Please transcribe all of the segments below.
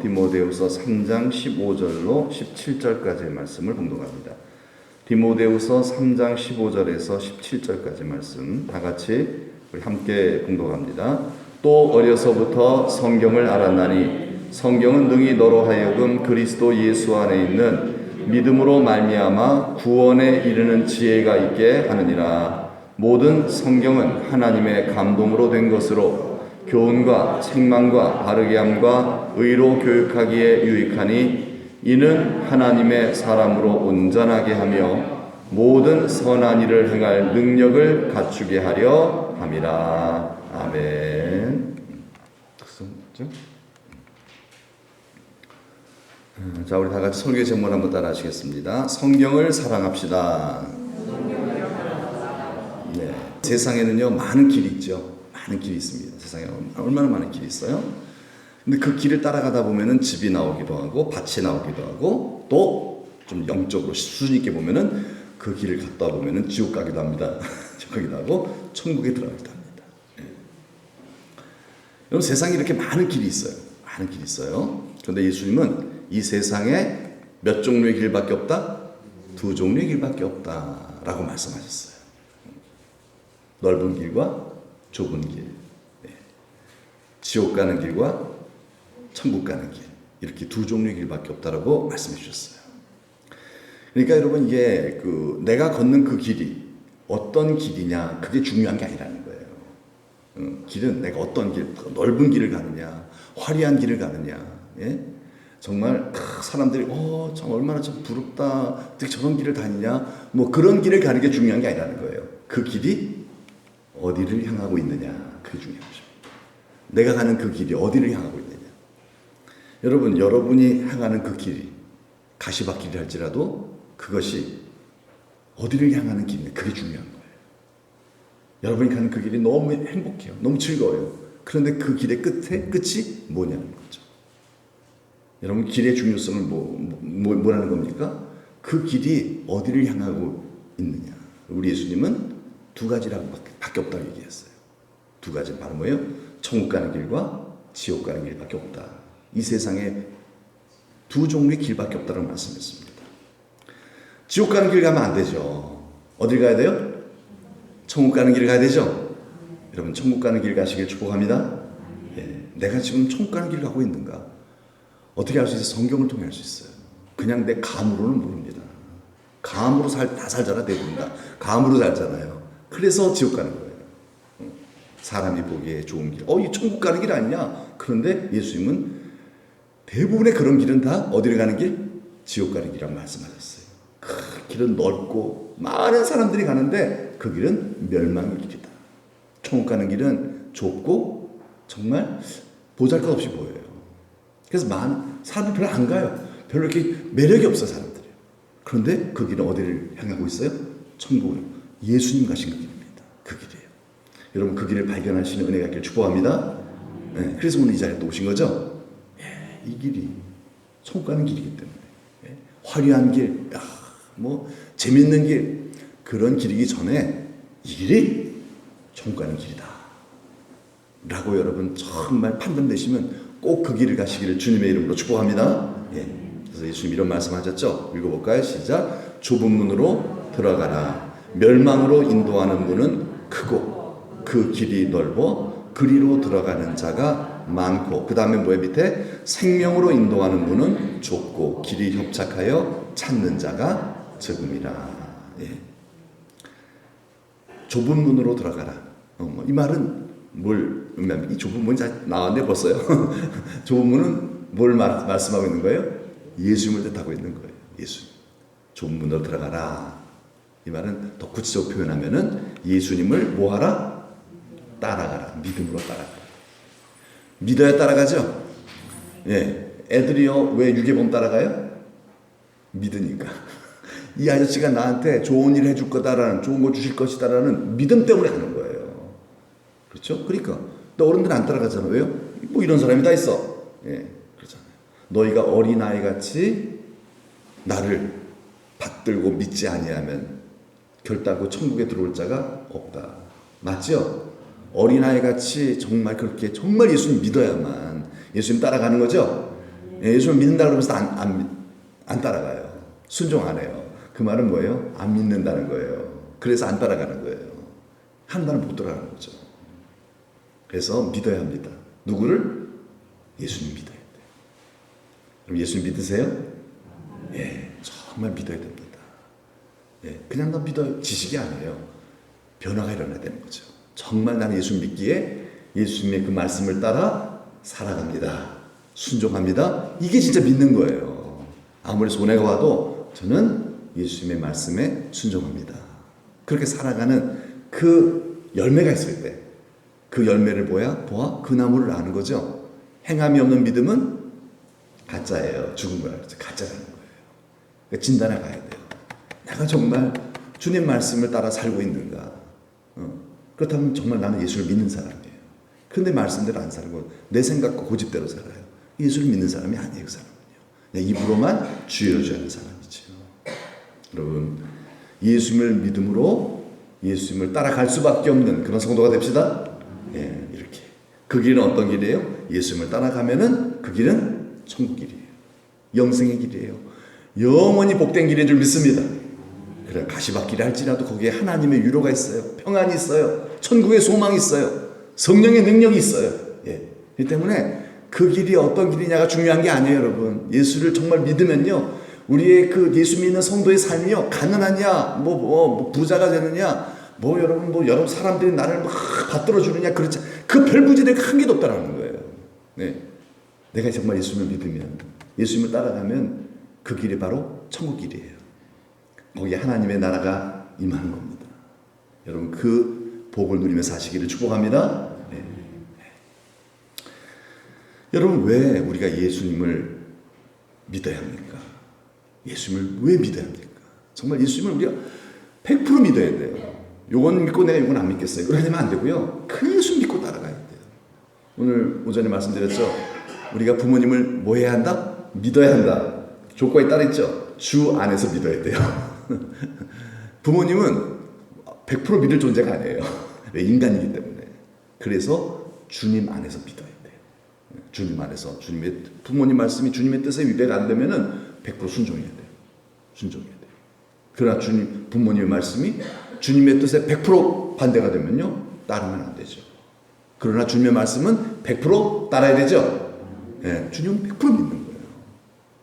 디모데후서 3장 15절로 17절까지의 말씀을 봉독합니다. 디모데후서 3장 15절에서 17절까지 말씀 다 같이 우리 함께 봉독합니다. 또 어려서부터 성경을 알았나니 성경은 능히 너로 하여금 그리스도 예수 안에 있는 믿음으로 말미암아 구원에 이르는 지혜가 있게 하느니라. 모든 성경은 하나님의 감동으로 된 것으로 교훈과 책망과 바르게 함과 의로 교육하기에 유익하니 이는 하나님의 사람으로 온전하게 하며 모든 선한 일을 행할 능력을 갖추게 하려 함이라. 아멘. 자, 우리 다 같이 설교 제목을 한번 따라 하시겠습니다. 성경을 사랑합시다. 네. 세상에는요 많은 길이 있죠. 많은 길이 있습니다. 세상에 얼마나 많은 길이 있어요. 근데 그 길을 따라가다 보면은 집이 나오기도 하고 밭이 나오기도 하고 또 좀 영적으로 수준 있게 보면은 그 길을 갔다 보면은 지옥 가기도 합니다. 지옥 가기도 하고 천국에 들어가기도 합니다. 예. 여러분 세상에 이렇게 많은 길이 있어요. 많은 길이 있어요. 그런데 예수님은 이 세상에 몇 종류의 길밖에 없다? 두 종류의 길밖에 없다라고 말씀하셨어요. 넓은 길과 좁은 길, 지옥 가는 길과 천국 가는 길, 이렇게 두 종류의 길밖에 없다라고 말씀해 주셨어요. 그러니까 여러분 이게 내가 걷는 그 길이 어떤 길이냐 그게 중요한 게 아니라는 거예요. 길은 내가 어떤 길, 넓은 길을 가느냐, 화려한 길을 가느냐, 예? 정말 사람들이 참 얼마나 참 부럽다, 어떻게 저런 길을 다니냐, 뭐 그런 길을 가는 게 중요한 게 아니라는 거예요. 그 길이 어디를 향하고 있느냐, 그게 중요한 거죠. 내가 가는 그 길이 어디를 향하고 있느냐. 여러분, 여러분이 향하는 그 길이 가시밭길이 할지라도 그것이 어디를 향하는 길이냐, 그게 중요한 거예요. 여러분이 가는 그 길이 너무 행복해요. 너무 즐거워요. 그런데 그 길의 끝이 뭐냐는 거죠. 여러분, 길의 중요성을 뭐라는 겁니까? 그 길이 어디를 향하고 있느냐. 우리 예수님은 두 가지라고 밖에 없다고 얘기했어요. 두 가지 바로 뭐예요? 천국 가는 길과 지옥 가는 길밖에 없다. 이 세상에 두 종류의 길밖에 없다고 말씀했습니다. 지옥 가는 길 가면 안 되죠. 어딜 가야 돼요? 천국 가는 길 가야 되죠. 여러분 천국 가는 길 가시길 축복합니다. 예, 내가 지금 천국 가는 길 가고 있는가? 어떻게 알 수 있어요? 성경을 통해 알 수 있어요. 그냥 내 감으로는 모릅니다. 감으로 다 살잖아. 대부분 다 감으로 살잖아요. 그래서 지옥 가는 거예요. 사람이 보기에 좋은 길. 이 천국 가는 길 아니냐? 그런데 예수님은 대부분의 그런 길은 다 어디를 가는 길? 지옥 가는 길이라고 말씀하셨어요. 그 길은 넓고 많은 사람들이 가는데 그 길은 멸망의 길이다. 천국 가는 길은 좁고 정말 보잘것없이 보여요. 그래서 많은 사람들이 별로 안 가요. 별로 이렇게 매력이 없어 사람들이. 그런데 그 길은 어디를 향하고 있어요? 천국으로. 예수님 가신 그 길입니다. 그 길이에요. 여러분 그 길을 발견하시는 은혜가 있기를 축복합니다. 네, 그래서 오늘 이 자리에 또 오신 거죠. 예, 이 길이 천국 가는 길이기 때문에 화려한 길, 재밌는 길, 그런 길이기 전에 이 길이 천국 가는 길이다 라고 여러분 정말 판단되시면 꼭 그 길을 가시기를 주님의 이름으로 축복합니다. 예, 그래서 예수님 이런 말씀하셨죠. 읽어볼까요? 시작. 좁은 문으로 들어가라. 멸망으로 인도하는 문은 크고 그 길이 넓어 그리로 들어가는 자가 많고, 그 다음에 뭐에 밑에 생명으로 인도하는 문은 좁고 길이 협착하여 찾는 자가 적음이라. 예. 좁은 문으로 들어가라. 이 말은 이 좁은 문이 나왔는데 벌써요. 좁은 문은 뭘 말씀하고 있는 거예요? 예수님을 뜻하고 있는 거예요. 예수. 좁은 문으로 들어가라. 이 말은 더 구체적으로 표현하면은 예수님을 뭐하라? 따라가라. 믿음으로 따라가라. 믿어야 따라가죠? 예. 애들이요, 왜 유괴범 따라가요? 믿으니까. 이 아저씨가 나한테 좋은 일 해줄 거다라는, 좋은 거 주실 것이다라는 믿음 때문에 하는 거예요. 그렇죠? 그러니까. 또 어른들은 안 따라가잖아요. 왜요? 뭐 이런 사람이 다 있어. 예. 그렇잖아요. 너희가 어린아이 같이 나를 받들고 믿지 아니하면 결단코 천국에 들어올 자가 없다. 맞죠? 어린아이 같이 정말 그렇게 정말 예수님 믿어야만 예수님 따라가는 거죠? 예수를 믿는다 그러면서 안 따라가요. 순종 안 해요. 그 말은 뭐예요? 안 믿는다는 거예요. 그래서 안 따라가는 거예요. 한 발은 못 들어가는 거죠. 그래서 믿어야 합니다. 누구를? 예수님 믿어야 돼요. 그럼 예수님 믿으세요? 예, 정말 믿어야 됩니다. 예, 그냥 너 믿어 지식이 아니에요. 변화가 일어나야 되는 거죠. 정말 나는 예수 믿기에 예수님의 그 말씀을 따라 살아갑니다. 순종합니다. 이게 진짜 믿는 거예요. 아무리 손해가 와도 저는 예수님의 말씀에 순종합니다. 그렇게 살아가는 그 열매가 있을 때 그 열매를 보아 그 나무를 아는 거죠. 행함이 없는 믿음은 가짜예요. 죽은 거야. 가짜라는 거예요. 그러니까 진단해 가야 돼요. 내가 정말 주님 말씀을 따라 살고 있는가? 그렇다면 정말 나는 예수를 믿는 사람이에요. 그런데 말씀대로 안 살고 내 생각과 고집대로 살아요. 예수를 믿는 사람이 아니에요. 그 사람은요. 그냥 입으로만 주여줘야 하는 사람이죠. 여러분, 예수님을 믿음으로 예수님을 따라갈 수밖에 없는 그런 성도가 됩시다. 예, 이렇게. 그 길은 어떤 길이에요? 예수님을 따라가면은 그 길은 천국 길이에요. 영생의 길이에요. 영원히 복된 길인 줄 믿습니다. 그래, 가시밭길이 할지라도 거기에 하나님의 위로가 있어요. 평안이 있어요. 천국의 소망이 있어요. 성령의 능력이 있어요. 예. 그렇기 때문에 그 길이 어떤 길이냐가 중요한 게 아니에요, 여러분. 예수를 정말 믿으면요, 우리의 그 예수 믿는 성도의 삶이요, 가난하냐, 부자가 되느냐, 여러분 사람들이 나를 막 받들어 주느냐, 그렇지. 그 별부지대가 한 개도 없다라는 거예요. 네. 내가 정말 예수님을 믿으면, 예수님을 따라가면 그 길이 바로 천국 길이에요. 거기에 하나님의 나라가 임하는 겁니다. 여러분, 그 복을 누리며 사시기를 축복합니다. 네. 여러분, 왜 우리가 예수님을 믿어야 합니까? 예수님을 왜 믿어야 합니까? 정말 예수님을 우리가 100% 믿어야 돼요. 요건 믿고 내가 요건 안 믿겠어요. 그렇게 되면 안 되고요. 그 예수 믿고 따라가야 돼요. 오늘 오전에 말씀드렸죠. 우리가 부모님을 뭐 해야 한다? 믿어야 한다. 조건이 따로 있죠. 주 안에서 믿어야 돼요. 부모님은 100% 믿을 존재가 아니에요. 인간이기 때문에. 그래서 주님 안에서 믿어야 돼요. 주님 안에서 부모님 말씀이 주님의 뜻에 위배가 안 되면은 100% 순종해야 돼요. 순종해야 돼요. 그러나 부모님의 말씀이 주님의 뜻에 100% 반대가 되면요, 따르면 안 되죠. 그러나 주님의 말씀은 100% 따라야 되죠. 예, 주님은 100% 믿는 거예요.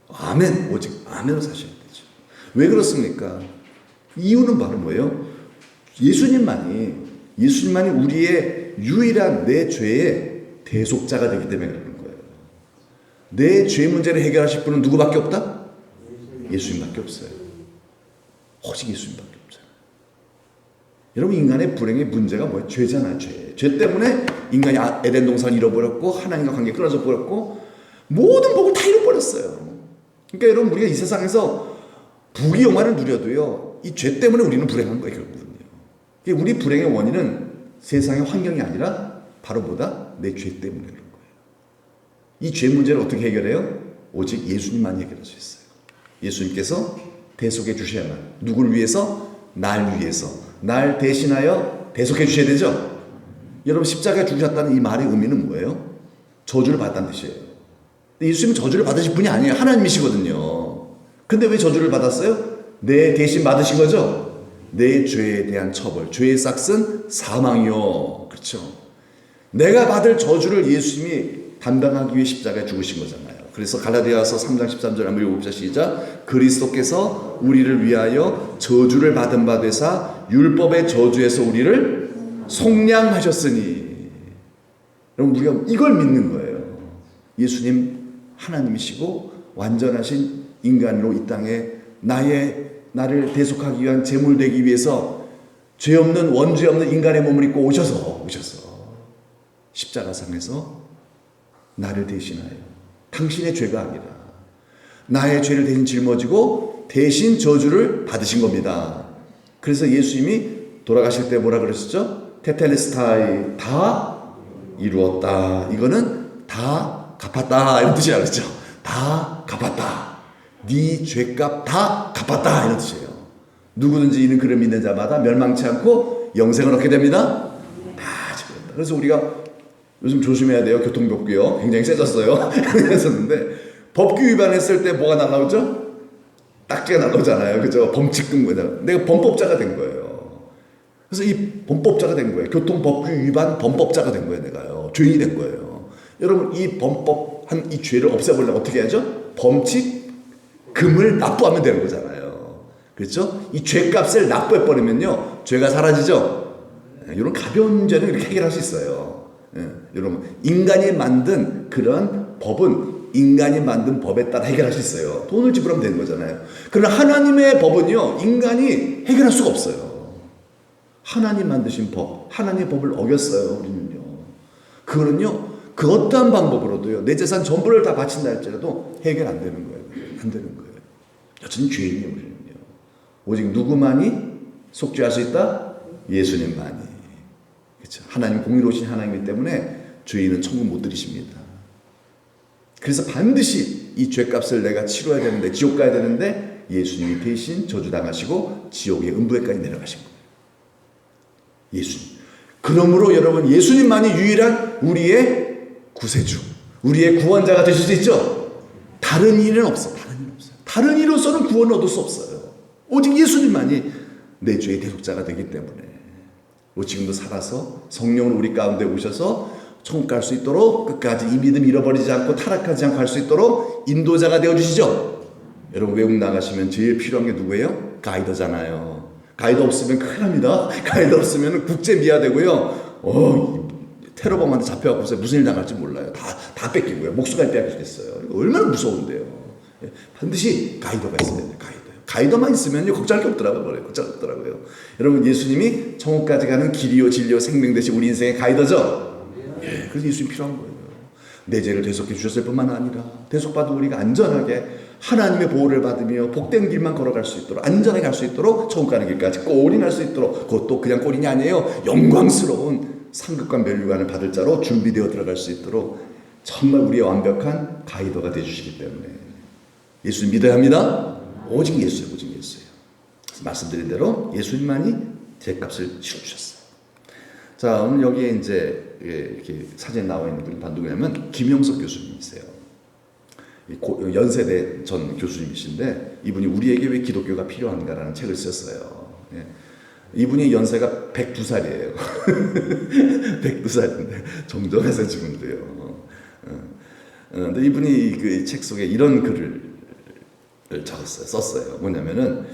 아멘, 오직 아멘으로 사셔야 되죠. 왜 그렇습니까? 이유는 바로 뭐예요? 예수님만이 우리의 유일한 내 죄의 대속자가 되기 때문에 그러는 거예요. 내 죄 문제를 해결하실 분은 누구밖에 없다? 예수님밖에 없어요. 오직 예수님밖에 없어요. 여러분, 인간의 불행의 문제가 뭐예요? 죄잖아요. 죄 때문에 인간이 에덴 동산을 잃어버렸고, 하나님과 관계 끊어져 버렸고, 모든 복을 다 잃어버렸어요. 그러니까 여러분, 우리가 이 세상에서 부귀 영화를 누려도요, 이 죄 때문에 우리는 불행한 거예요, 결국은요. 우리 불행의 원인은 세상의 환경이 아니라 바로 뭐다? 내 죄 때문에 그런 거예요. 이 죄 문제를 어떻게 해결해요? 오직 예수님만이 해결할 수 있어요. 예수님께서 대속해 주셔야만. 누구를 위해서? 날 위해서. 날 대신하여 대속해 주셔야 되죠. 여러분, 십자가에 죽으셨다는 이 말의 의미는 뭐예요? 저주를 받았다는 뜻이에요. 근데 예수님은 저주를 받으실 분이 아니에요. 하나님이시거든요. 근데 왜 저주를 받았어요? 내 대신 받으신 거죠? 내 죄에 대한 처벌, 죄의 싹은 사망이요. 그렇죠? 내가 받을 저주를 예수님이 담당하기 위해 십자가에 죽으신 거잖아요. 그래서 갈라디아서 3장 13절 한번 읽어봅시다. 시작. 그리스도께서 우리를 위하여 저주를 받은 바 되사 율법의 저주에서 우리를 속량하셨으니. 여러분, 우리가 이걸 믿는 거예요. 예수님 하나님이시고 완전하신 인간으로 이 땅에 나를 대속하기 위한 제물 되기 위해서 죄 없는 원죄 없는 인간의 몸을 입고 오셔서 십자가상에서 나를 대신하여, 당신의 죄가 아니라 나의 죄를 대신 짊어지고 대신 저주를 받으신 겁니다. 그래서 예수님이 돌아가실 때 뭐라 그랬었죠? 테텔레스타이, 다 이루었다. 이거는 다 갚았다, 이런 뜻이라고 그랬죠. 다 갚았다. 네 죄값 다 갚았다, 이런 뜻이에요. 누구든지 이는 그를 믿는 자마다 멸망치 않고 영생을 얻게 됩니다. 다 지켰다. 그래서 우리가 요즘 조심해야 돼요. 교통법규요. 굉장히 세졌어요. 그랬었는데 법규 위반했을 때 뭐가 날라오죠? 딱지가 날라오잖아요. 그죠? 범칙금고잖아. 내가 범법자가 된 거예요. 그래서 이 범법자가 된 거예요. 교통법규 위반 범법자가 된 거예요. 내가요. 죄인이 된 거예요. 여러분 이 범법한 이 죄를 없애보려면 어떻게 해야죠? 범칙금을 납부하면 되는 거잖아요. 그렇죠? 이 죄값을 납부해버리면요. 죄가 사라지죠? 이런 가벼운 문제는 이렇게 해결할 수 있어요. 여러분 인간이 만든 그런 법은 인간이 만든 법에 따라 해결할 수 있어요. 돈을 지불하면 되는 거잖아요. 그러나 하나님의 법은요, 인간이 해결할 수가 없어요. 하나님 만드신 법, 하나님의 법을 어겼어요, 우리는요. 그거는요, 그 어떠한 방법으로도요, 내 재산 전부를 다 바친다 할지라도 해결 안 되는 거예요. 안 되는 거예요. 여전히 죄인이에요, 우리는요. 오직 누구만이 속죄할 수 있다? 예수님만이. 그렇죠. 하나님 공의로우신 하나님이기 때문에 죄인은 천국 못 들이십니다. 그래서 반드시 이 죄값을 내가 치러야 되는데 지옥 가야 되는데 예수님이 대신 저주당하시고 지옥의 음부에까지 내려가신 거예요. 예수님. 그러므로 여러분 예수님만이 유일한 우리의 구세주, 우리의 구원자가 되실 수 있죠. 다른 일은 없어. 다른 일 없어요. 다른 일로서는 구원을 얻을 수 없어요. 오직 예수님만이 내 죄의 대속자가 되기 때문에 지금도 살아서 성령으로 우리 가운데 오셔서 천국 갈 수 있도록 끝까지 이 믿음 잃어버리지 않고 타락하지 않고 할 수 있도록 인도자가 되어주시죠. 여러분 외국 나가시면 제일 필요한 게 누구예요? 가이더잖아요. 가이더 없으면 큰일 납니다. 가이더 없으면 국제 미화되고요. 테러범한테 잡혀갖고 무슨 일 당할지 몰라요. 다 뺏기고요. 목숨까지 빼앗기겠어요. 얼마나 무서운데요. 반드시 가이더가 있어야 돼요. 가이더만 있으면요 걱정할 게 없더라고요. 걱정 없더라고요. 여러분 예수님이 천국까지 가는 길이요 진리요 생명 되신 우리 인생의 가이더죠. 예, 그래서 예수님 필요한 거예요. 내 죄를 대속해 주셨을 뿐만 아니라 대속받은 우리가 안전하게 하나님의 보호를 받으며 복된 길만 걸어갈 수 있도록 안전하게 갈 수 있도록 천국 가는 길까지 골이 날 수 있도록 그것도 그냥 골인이 아니에요. 영광스러운 상급과 면류관을 받을 자로 준비되어 들어갈 수 있도록 정말 우리의 완벽한 가이더가 되어주시기 때문에 예수님 믿어야 합니다. 오직 예수예요. 오직 예수예요. 말씀드린 대로 예수님만이 죄값을 치러주셨어요. 자, 오늘 여기에 이제 이렇게 사진에 나와 있는 분이 누구냐면 김영석 교수님이세요. 연세대 전 교수님이신데 이분이 우리에게 왜 기독교가 필요한가라는 책을 썼어요. 이분이 연세가 102살이에요. 102살인데 정정해서 지금도요. 근데 이분이 그 책 속에 이런 글을 썼어요. 뭐냐면은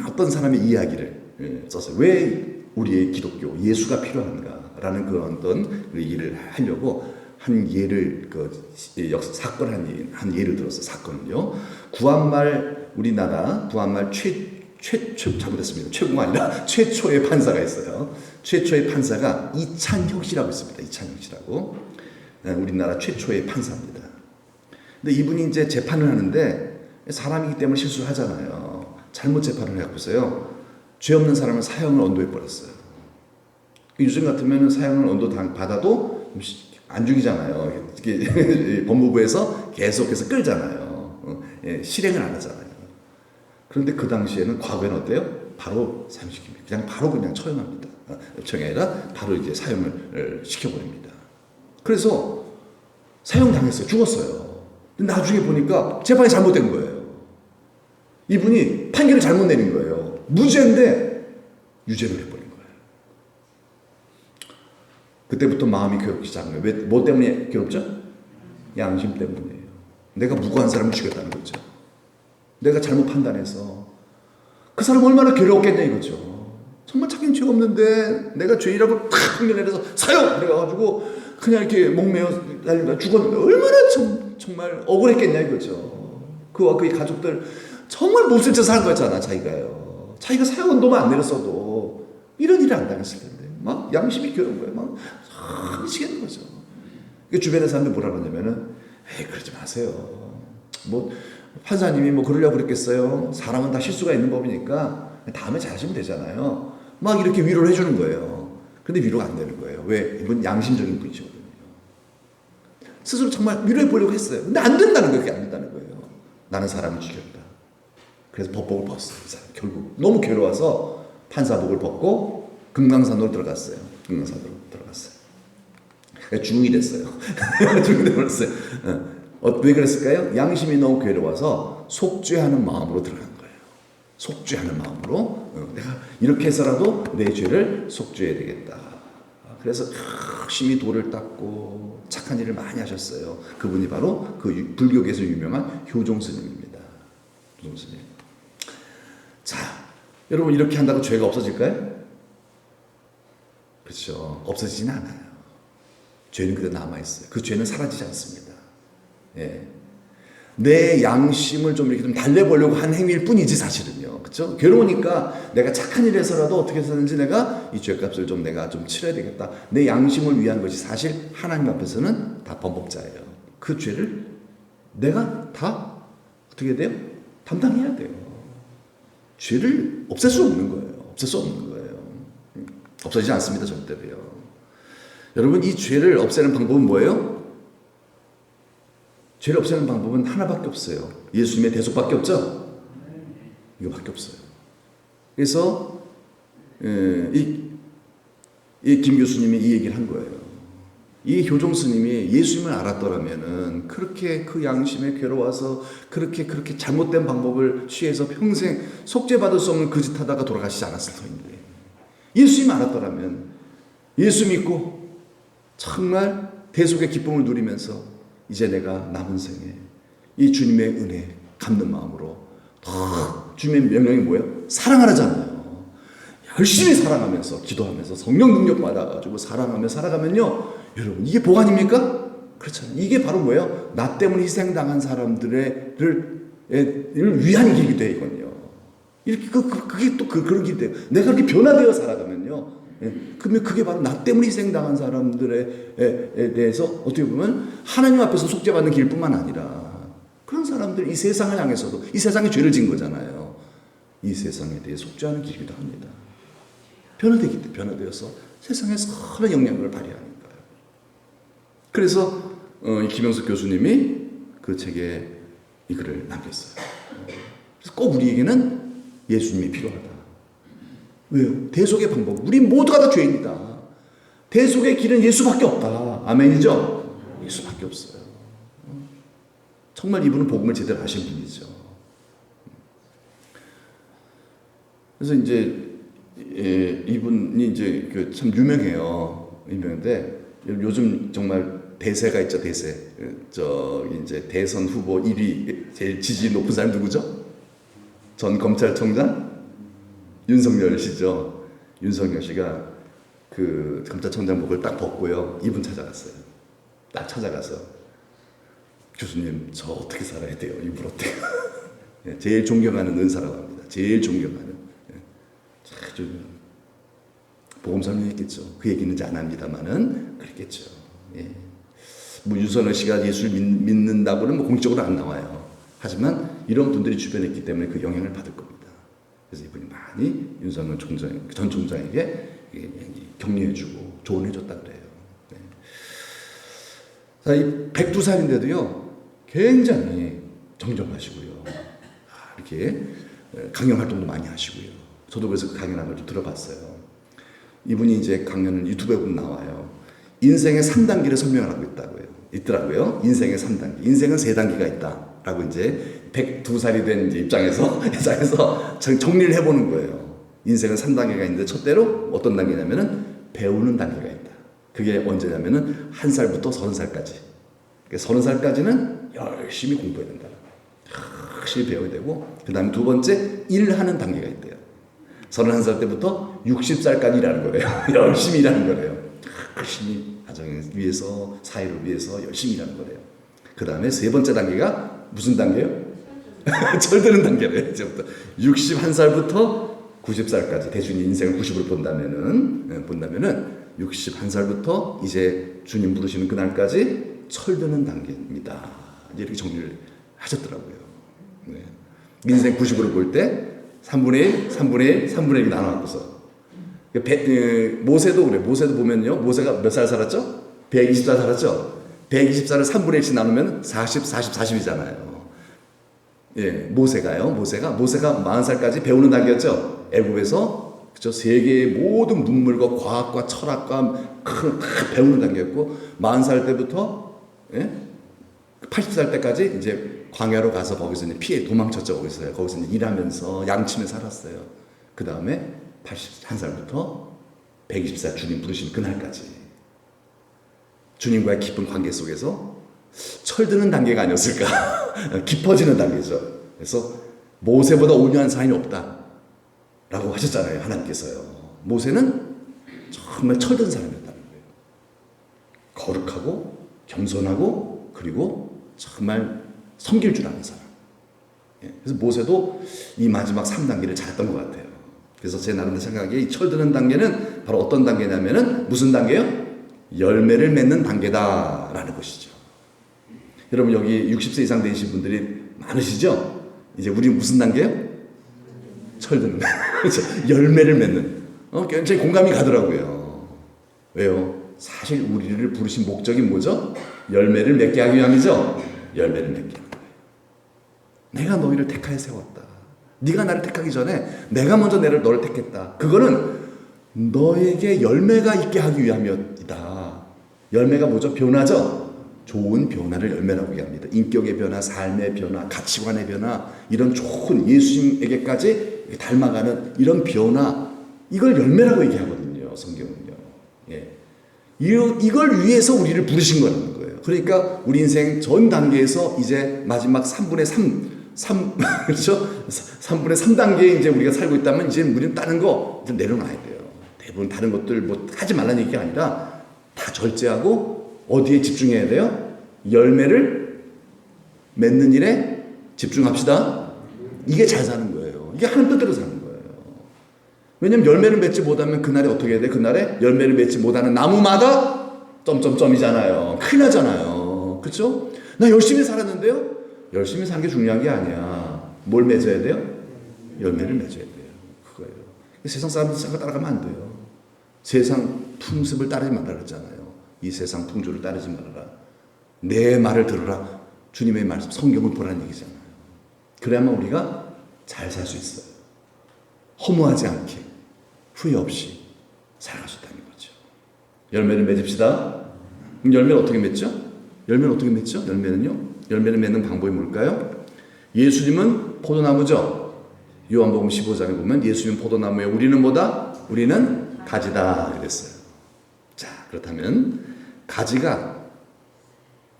어떤 사람의 이야기를 썼어요. 왜 우리의 기독교 예수가 필요한가라는 그런 어떤 얘기를 하려고 한 예를 사건 한 예를 들었어요. 사건은요. 우리나라 구한말 잘못했습니다. 최고가 아니라 최초의 판사가 있어요. 최초의 판사가 이찬혁 씨라고 있습니다. 이찬혁 씨라고. 우리나라 최초의 판사입니다. 근데 이분이 이제 재판을 하는데 사람이기 때문에 실수를 하잖아요. 잘못 재판을 해갖고서요. 죄 없는 사람을 사형을 언도해 버렸어요. 요즘 같으면 사형을 언도 받아도 안 죽이잖아요. 법무부에서 계속해서 끌잖아요. 실행을 안 하잖아요. 그런데 그 당시에는 과거에는 어때요? 바로 사형시킵니다. 그냥 처형합니다. 처형이 아니라 바로 이제 사형을 시켜버립니다. 그래서 사형당했어요. 죽었어요. 근데 나중에 보니까 재판이 잘못된 거예요. 이분이 판결을 잘못 내린 거예요. 무죄인데 유죄를 해버린 거예요. 그때부터 마음이 괴롭기 시작한 거예요. 뭐 때문에 괴롭죠? 양심 때문이에요. 내가 무고한 사람을 죽였다는 거죠. 내가 잘못 판단해서 그 사람 얼마나 괴로웠겠냐 이거죠. 정말 자기는 죄 없는데 내가 죄인이라고 탁 판결 내려서 사형! 그래가지고 그냥 이렇게 목매어 달리다 죽었는데 얼마나 정말 억울했겠냐 이거죠. 그와 그의 가족들 정말 몹쓸 짓을 한 거잖아. 자기가요. 자기가 사형 언도만 안 내렸어도 이런 일을 안 당했을 텐데 막 양심이 괴로운 거예요. 막 미치겠는 거죠. 주변의 사람들 뭐라 그러냐면은 그러지 마세요. 판사님이 그러려고 그랬겠어요. 사람은 다 실수가 있는 법이니까 다음에 잘하시면 되잖아요. 막 이렇게 위로를 해주는 거예요. 근데 위로가 안 되는 거예요. 왜? 이분 양심적인 분이시거든요. 스스로 정말 위로해 보려고 했어요. 근데 안 된다는 거예요. 그게 안 된다는 거예요. 나는 사람을 죽였다. 그래서 법복을 벗었어요. 결국 너무 괴로워서 판사복을 벗고 금강산으로 들어갔어요. 금강산으로 들어갔어요. 중이 됐어요. 중이 돼버렸어요. 왜 그랬을까요? 양심이 너무 괴로워서 속죄하는 마음으로 들어간 거예요. 속죄하는 마음으로 내가 이렇게 해서라도 내 죄를 속죄해야 되겠다. 그래서 열심히 돌을 닦고 착한 일을 많이 하셨어요. 그분이 바로 그 불교계에서 유명한 효종 스님입니다. 효종 스님. 자, 여러분 이렇게 한다고 죄가 없어질까요? 그렇죠. 없어지지는 않아요. 죄는 그대로 남아있어요. 그 죄는 사라지지 않습니다. 예. 내 양심을 좀 이렇게 좀 달래보려고 한 행위일 뿐이지 사실은요. 그렇죠? 괴로우니까 내가 착한 일을 해서라도 어떻게 해서든지 내가 이 죄값을 좀 내가 좀 치러야 되겠다. 내 양심을 위한 것이 사실 하나님 앞에서는 다 범법자예요. 그 죄를 내가 다 어떻게 돼요? 담당해야 돼요. 죄를 없앨 수 없는 거예요. 없앨 수 없는 거예요. 없어지지 않습니다. 절대로요. 여러분 이 죄를 없애는 방법은 뭐예요? 죄를 없애는 방법은 하나밖에 없어요. 예수님의 대속밖에 없죠? 이거밖에 없어요. 그래서 이 김 교수님이 이 얘기를 한 거예요. 이 효종 스님이 예수님을 알았더라면은 그렇게 그 양심에 괴로워서 그렇게 잘못된 방법을 취해서 평생 속죄받을 수 없는 그 짓 하다가 돌아가시지 않았을 터인데 예수님 알았더라면 예수 믿고 정말 대속의 기쁨을 누리면서 이제 내가 남은 생에 이 주님의 은혜 갚는 마음으로 주님의 명령이 뭐예요? 사랑하라잖아요. 열심히 사랑하면서 기도하면서 성령 능력 받아가지고 사랑하며 살아가면요 여러분 이게 복 아닙니까? 그렇잖아요. 이게 바로 뭐예요? 나 때문에 희생당한 사람들을 위한 길이 돼 이건요. 이렇게 그게 또 그런 길이 돼요. 내가 그렇게 변화되어 살아가면요. 그러면 그게 바로 나 때문에 희생당한 사람들에 대해서 어떻게 보면 하나님 앞에서 속죄받는 길뿐만 아니라 그런 사람들 이 세상을 향해서도 이 세상에 죄를 진 거잖아요. 이 세상에 대해 속죄하는 길이기도 합니다. 변화되어서 세상에 선한 영향력을 발휘하는 거예요. 그래서 이 김영숙 교수님이 그 책에 이 글을 남겼어요. 그래서 꼭 우리에게는 예수님이 필요하다. 왜요? 대속의 방법. 우리 모두가 다 죄인이다. 대속의 길은 예수밖에 없다. 아멘이죠? 예수밖에 없어요. 정말 이분은 복음을 제대로 하신 분이죠. 그래서 이제 이분이 이제 참 유명해요. 유명한데 요즘 정말 대세가 있죠. 대세. 이제 대선 후보 1위 제일 지지 높은 사람 누구죠? 전 검찰총장 윤석열 씨죠. 윤석열 씨가 그 검찰총장복을 딱 벗고요. 이분 찾아갔어요. 딱 찾아가서 교수님 저 어떻게 살아야 돼요? 이 물었대요. 제일 존경하는 은사라고 합니다. 제일 존경하는. 아주 복음 설명했겠죠. 그 얘기는 이제 안 합니다만은 그랬겠죠. 예. 뭐 유선호 씨가 예수를 믿는다고는 뭐 공식적으로 안 나와요. 하지만 이런 분들이 주변에 있기 때문에 그 영향을 받을 겁니다. 그래서 이분이 많이 윤석열 전 총장에게 격려해주고 조언해줬다 그래요. 네. 자, 이 102살인데도요, 굉장히 정정하시고요. 이렇게 강연 활동도 많이 하시고요. 저도 그래서 그 강연한 걸 좀 들어봤어요. 이분이 이제 강연은 유튜브에 보면 나와요. 인생의 3단계를 설명을 하고 있더라고요. 인생의 3단계. 인생은 3단계가 있다라고 이제 102살이 된 이제 입장에서 정리를 해보는 거예요. 인생은 3단계가 있는데 첫째로 어떤 단계냐면은 배우는 단계가 있다. 그게 언제냐면은 1살부터 30살까지. 30살까지는 열심히 공부해야 된다. 열심히 배워야 되고, 그 다음에 두 번째, 일하는 단계가 있대요. 31살 때부터 60살까지 일하는 거래요. 열심히 일하는 거래요. 열심히 가정을 위해서, 사회를 위해서 열심히 일하는 거래요. 그 다음에 세 번째 단계가 무슨 단계예요? 철드는 단계래요. 이제부터 61살부터 90살까지 대주님 인생을 90으로 본다면은 61살부터 이제 주님 부르시는 그날까지 철드는 단계입니다. 이렇게 정리를 하셨더라고요. 네. 인생 90으로 볼 때 3분의 1, 3분의 1, 3분의 1 나눠갖고서 모세도 그래. 모세도 보면요. 모세가 몇 살 살았죠? 120살 살았죠? 120살을 3분의 1씩 나누면 40, 40이잖아요. 예, 모세가 40살까지 배우는 단계였죠. 애굽에서 그죠? 세계의 모든 문물과 과학과 철학과 다 배우는 단계였고 40살 때부터 예? 80살 때까지 이제 광야로 가서 거기서 이제 피해 도망쳤죠. 거기서 이제 일하면서 양치며 살았어요. 그 다음에 81살부터 120살 주님 부르신 그날까지 주님과의 깊은 관계 속에서 철드는 단계가 아니었을까. 깊어지는 단계죠. 그래서 모세보다 온유한 사인이 없다 라고 하셨잖아요. 하나님께서요. 모세는 정말 철든 사람이었다는 거예요. 거룩하고 겸손하고 그리고 정말 섬길 줄 아는 사람. 그래서 모세도 이 마지막 3단계를 잘했던 것 같아요. 그래서 제 나름대로 생각에 이 철드는 단계는 바로 어떤 단계냐면은 무슨 단계요? 열매를 맺는 단계다라는 것이죠. 여러분 여기 60세 이상 되신 분들이 많으시죠? 이제 우리 무슨 단계요? 철드는 그렇죠. 열매를 맺는. 굉장히 공감이 가더라고요. 왜요? 사실 우리를 부르신 목적이 뭐죠? 열매를 맺게 하기 위함이죠. 열매를 맺게 하는 거예요. 내가 너희를 택하여 세웠다. 네가 나를 택하기 전에 내가 먼저 너를 택했다. 그거는 너에게 열매가 있게 하기 위함이다. 열매가 뭐죠? 변화죠. 좋은 변화를 열매라고 얘기합니다. 인격의 변화, 삶의 변화, 가치관의 변화, 이런 좋은 예수님에게까지 닮아가는 이런 변화, 이걸 열매라고 얘기하거든요. 성경은요. 예. 이걸 위해서 우리를 부르신 거라는 거예요. 그러니까 우리 인생 전 단계에서 이제 마지막 3분의 3 그렇죠? 3분의 3단계에 이제 우리가 살고 있다면 이제 우리는 다른 거 이제 내려놔야 돼요. 대부분 다른 것들 뭐 하지 말라는 얘기가 아니라 다 절제하고 어디에 집중해야 돼요? 열매를 맺는 일에 집중합시다. 이게 잘 사는 거예요. 이게 하는 뜻대로 사는 거예요. 왜냐면 열매를 맺지 못하면 그날에 어떻게 해야 돼? 그날에 열매를 맺지 못하는 나무마다 점점점이잖아요. 큰일 나잖아요. 그렇죠? 나 열심히 살았는데요. 열심히 사는 게 중요한 게 아니야. 뭘 맺어야 돼요? 열매를 맺어야 돼요. 그거예요. 세상 사람들 생각 따라가면 안 돼요. 세상 풍습을 따르지 말라 그랬잖아요. 이 세상 풍조를 따르지 말아라. 내 말을 들으라. 주님의 말씀, 성경을 보라는 얘기잖아요. 그래야만 우리가 잘 살 수 있어요. 허무하지 않게, 후회 없이 살아갈 수 있다는 거죠. 열매를 맺읍시다. 그럼 열매를 어떻게 맺죠? 열매를 어떻게 맺죠? 열매를 맺는 방법이 뭘까요? 예수님은 포도나무죠. 요한복음 15장에 보면 예수님 포도나무에 우리는 뭐다? 우리는 가지다 그랬어요. 자, 그렇다면 가지가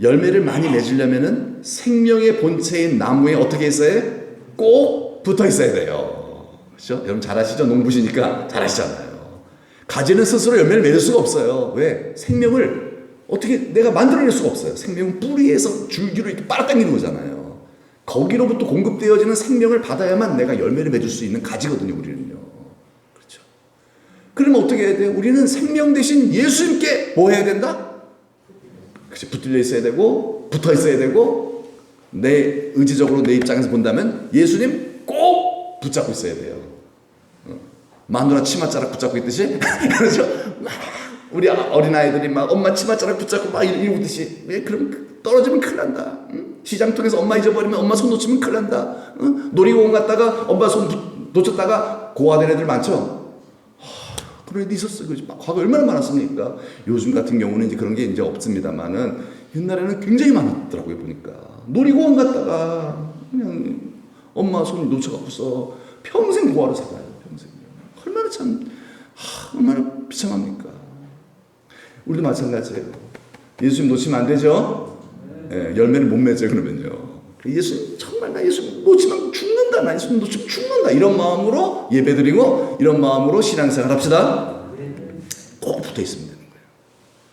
열매를 많이 맺으려면은 생명의 본체인 나무에 어떻게 있어야 해요? 꼭 붙어 있어야 돼요. 그렇죠? 여러분 잘 아시죠? 농부시니까 잘 아시잖아요. 가지는 스스로 열매를 맺을 수가 없어요. 왜? 생명을 어떻게 내가 만들어낼 수가 없어요. 생명은 뿌리에서 줄기로 이렇게 빨아당기는 거잖아요. 거기로부터 공급되어지는 생명을 받아야만 내가 열매를 맺을 수 있는 가지거든요. 우리는요. 그렇죠. 그러면 어떻게 해야 돼요? 우리는 생명 대신 예수님께 뭐 해야 된다? 그렇지. 붙들려 있어야 되고 붙어 있어야 되고 내 의지적으로 내 입장에서 본다면 예수님 꼭 붙잡고 있어야 돼요. 마누라 치맛자락 붙잡고 있듯이 그렇죠. 우리 어린아이들이 막 엄마 치맛자락 붙잡고 막 이러듯이 왜 그럼 떨어지면 큰일 난다. 응? 시장 통해서 엄마 잊어버리면 엄마 손 놓치면 큰일 난다. 응? 놀이공원 갔다가 엄마 손 놓쳤다가 고아된 애들 많죠. 그런 애도 있었어요. 과거 얼마나 많았습니까? 요즘 같은 경우는 이제 그런 게 이제 없습니다만은 옛날에는 굉장히 많았더라고요. 보니까 놀이공원 갔다가 그냥 엄마 손 놓쳐갖고서 평생 고아로 살아요. 평생. 얼마나 참 얼마나 비참합니까? 우리도 마찬가지예요. 예수님 놓치면 안 되죠? 예, 열매를 못 맺어요, 그러면요. 예수님, 정말 나 예수님 놓치면 죽는다. 나 예수님 놓치면 죽는다. 이런 마음으로 예배 드리고, 이런 마음으로 신앙생활 합시다. 꼭 붙어 있으면 되는 거예요.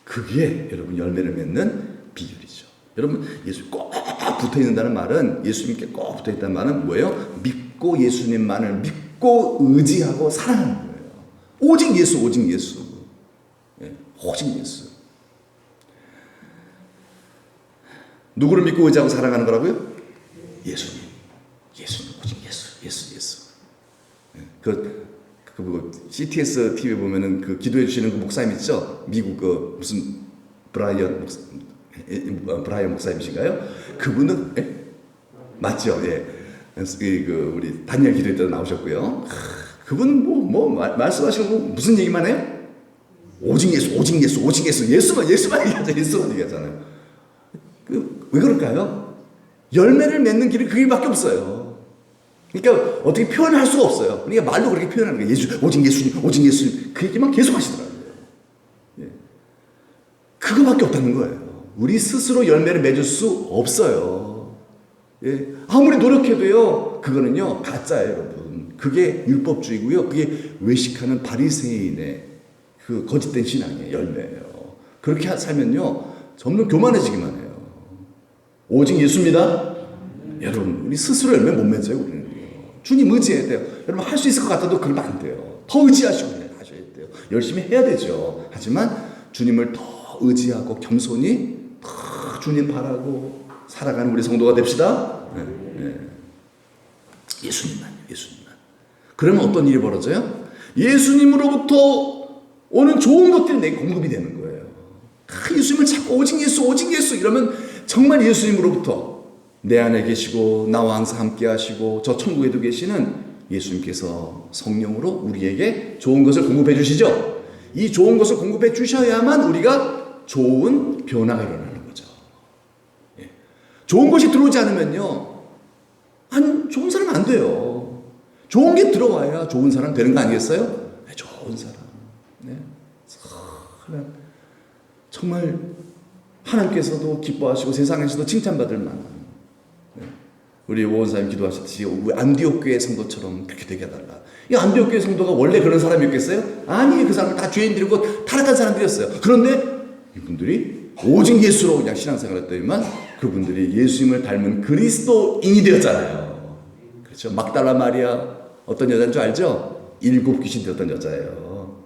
그게 여러분 열매를 맺는 비결이죠. 여러분, 예수님 꼭 붙어 있는다는 말은, 예수님께 꼭 붙어 있다는 말은 뭐예요? 믿고 예수님만을 믿고 의지하고 사랑하는 거예요. 오직 예수, 오직 예수. 오직 예수. 누구를 믿고 의지하고 사랑하는 거라고요? 예수님. 오직 예수. CTS TV 보면은 그 기도해 주시는 그 목사님 있죠? 미국 그 무슨 브라이언 목사님이신가요? 그분은 맞죠? 예. 그 우리 다니엘 기도회 때 나오셨고요. 그분 말씀하시고 무슨 얘기만 해요? 오직 예수. 예수만 얘기하잖아요. 왜 그럴까요? 열매를 맺는 길이 그 길밖에 없어요. 그러니까 어떻게 표현할 수가 없어요. 그러니까 말로 그렇게 표현하는 거예요. 오직 예수님, 오직 예수님. 그 얘기만 계속 하시더라고요. 예. 그거밖에 없다는 거예요. 우리 스스로 열매를 맺을 수 없어요. 예. 아무리 노력해도요, 그거는요, 가짜예요, 여러분. 그게 율법주의고요. 그게 외식하는 바리새인의 그 거짓된 신앙의 열매예요. 그렇게 살면요, 점점 교만해지기만 해요. 오직 예수입니다. 여러분, 우리 스스로 열매 못 맺어요, 우리는. 주님 의지해야 돼요. 여러분, 할 수 있을 것 같아도 그러면 안 돼요. 더 의지하시고 하셔야 돼요. 열심히 해야 되죠. 하지만 주님을 더 의지하고 겸손히 더 주님 바라고 살아가는 우리 성도가 됩시다. 네, 네. 예수님만. 그러면 어떤 일이 벌어져요? 예수님으로부터 오는 좋은 것들이 내게 공급이 되는 거예요. 예수님을 찾고 오직 예수 이러면 정말 예수님으로부터 내 안에 계시고 나와 항상 함께 하시고 저 천국에도 계시는 예수님께서 성령으로 우리에게 좋은 것을 공급해 주시죠. 이 좋은 것을 공급해 주셔야만 우리가 좋은 변화가 일어나는 거죠. 예. 좋은 것이 들어오지 않으면요, 좋은 사람 안 돼요. 좋은 게 들어와야 좋은 사람 되는 거 아니겠어요? 네, 좋은 사람. 네. 정말 하나님께서도 기뻐하시고 세상에서도 칭찬받을 만한, 네. 우리 오원사님 기도하셨듯이 안디옥 교회 성도처럼 그렇게 되게 해달라. 이 안디옥 교회 성도가 원래 그런 사람이었겠어요? 아니, 그 사람은 다 죄인들이고 타락한 사람들이었어요. 그런데 이분들이 오직 예수로 그냥 신앙생활을 했더니만 그분들이 예수님을 닮은 그리스도인이 되었잖아요. 그렇죠? 막달라 마리아 어떤 여자인 줄 알죠? 7 귀신 되었던 여자예요.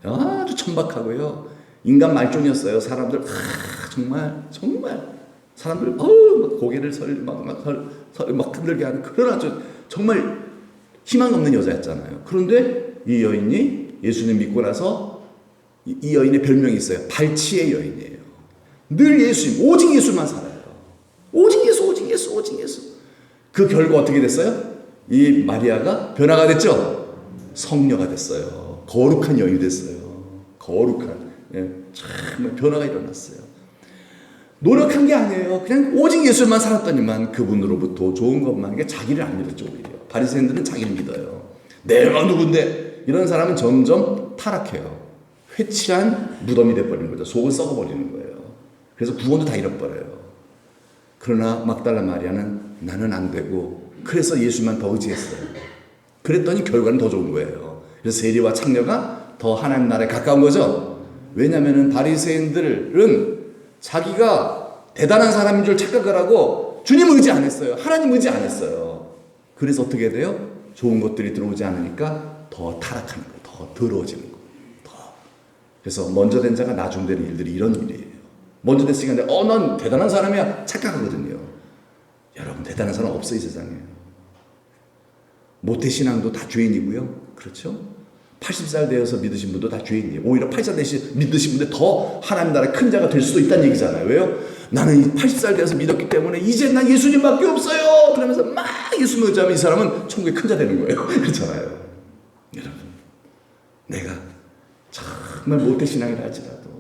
아주 천박하고요, 인간 말종이었어요. 사람들 정말 사람들 막 고개를 막 흔들게 하는 그런 아주 정말 희망 없는 여자였잖아요. 그런데 이 여인이 예수님 믿고 나서 이 여인의 별명이 있어요. 발치의 여인이에요. 늘 예수님, 오직 예수만 살아요. 오직 예수. 그 결과 어떻게 됐어요? 이 마리아가 변화가 됐죠? 성녀가 됐어요. 거룩한 여인이 됐어요. 거룩한. 예, 정말 변화가 일어났어요. 노력한 게 아니에요. 그냥 오직 예수만 살았더니만 그분으로부터 좋은 것만, 게 자기를 안 믿었죠. 오히려 바리새인들은 자기를 믿어요. 내가 누군데? 이런 사람은 점점 타락해요. 회치한 무덤이 돼버리는 거죠. 속을 썩어버리는 거예요. 그래서 구원도 다 잃어버려요. 그러나 막달라 마리아는 나는 안 되고, 그래서 예수만 더 의지했어요. 그랬더니 결과는 더 좋은 거예요. 그래서 세리와 창녀가 더 하나님 나라에 가까운 거죠. 왜냐하면 바리새인들은 자기가 대단한 사람인 줄 착각을 하고 주님 의지 안 했어요. 하나님 의지 안 했어요. 그래서 어떻게 돼요? 좋은 것들이 들어오지 않으니까 더 타락하는 거예요. 더 더러워지는 거예요. 그래서 먼저 된 자가 나중 되는 일들이 이런 일이에요. 먼저 됐으니까 난 대단한 사람이야 착각하거든요. 여러분, 대단한 사람 없어요, 이 세상에. 모태신앙도 다 죄인이고요. 그렇죠? 80살 되어서 믿으신 분도 다 죄인이에요. 오히려 80살 믿으신 분들 더 하나님 나라의 큰 자가 될 수도 있다는 얘기잖아요. 왜요? 나는 80살 되어서 믿었기 때문에 이제 난 예수님밖에 없어요. 그러면서 막 예수 의지하면 이 사람은 천국에 큰 자 되는 거예요. 그렇잖아요. 여러분, 내가 정말 모태신앙이라 할지라도,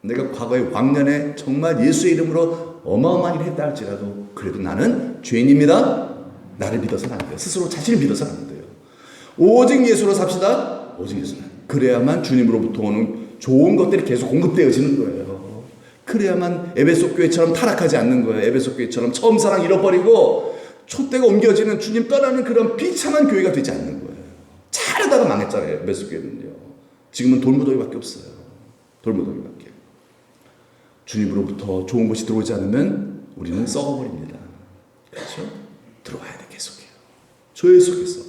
내가 과거에 왕년에 정말 예수의 이름으로 어마어마한 일을 했다 할지라도, 그래도 나는 죄인입니다. 나를 믿어서는 안 돼요. 스스로 자신을 믿어서는 안 돼요. 오직 예수로 삽시다. 오직 예수만. 그래야만 주님으로부터 오는 좋은 것들이 계속 공급되어지는 거예요. 그래야만 에베소 교회처럼 타락하지 않는 거예요. 에베소 교회처럼 처음 사랑 잃어버리고 촛대가 옮겨지는 주님 떠나는 그런 비참한 교회가 되지 않는 거예요. 잘하다가 망했잖아요. 에베소 교회는요. 지금은 돌무더기밖에 없어요. 돌무더기밖에. 주님으로부터 좋은 것이 들어오지 않으면 우리는 썩어버립니다. 그렇죠? 들어와야 돼, 계속해요. 계속해서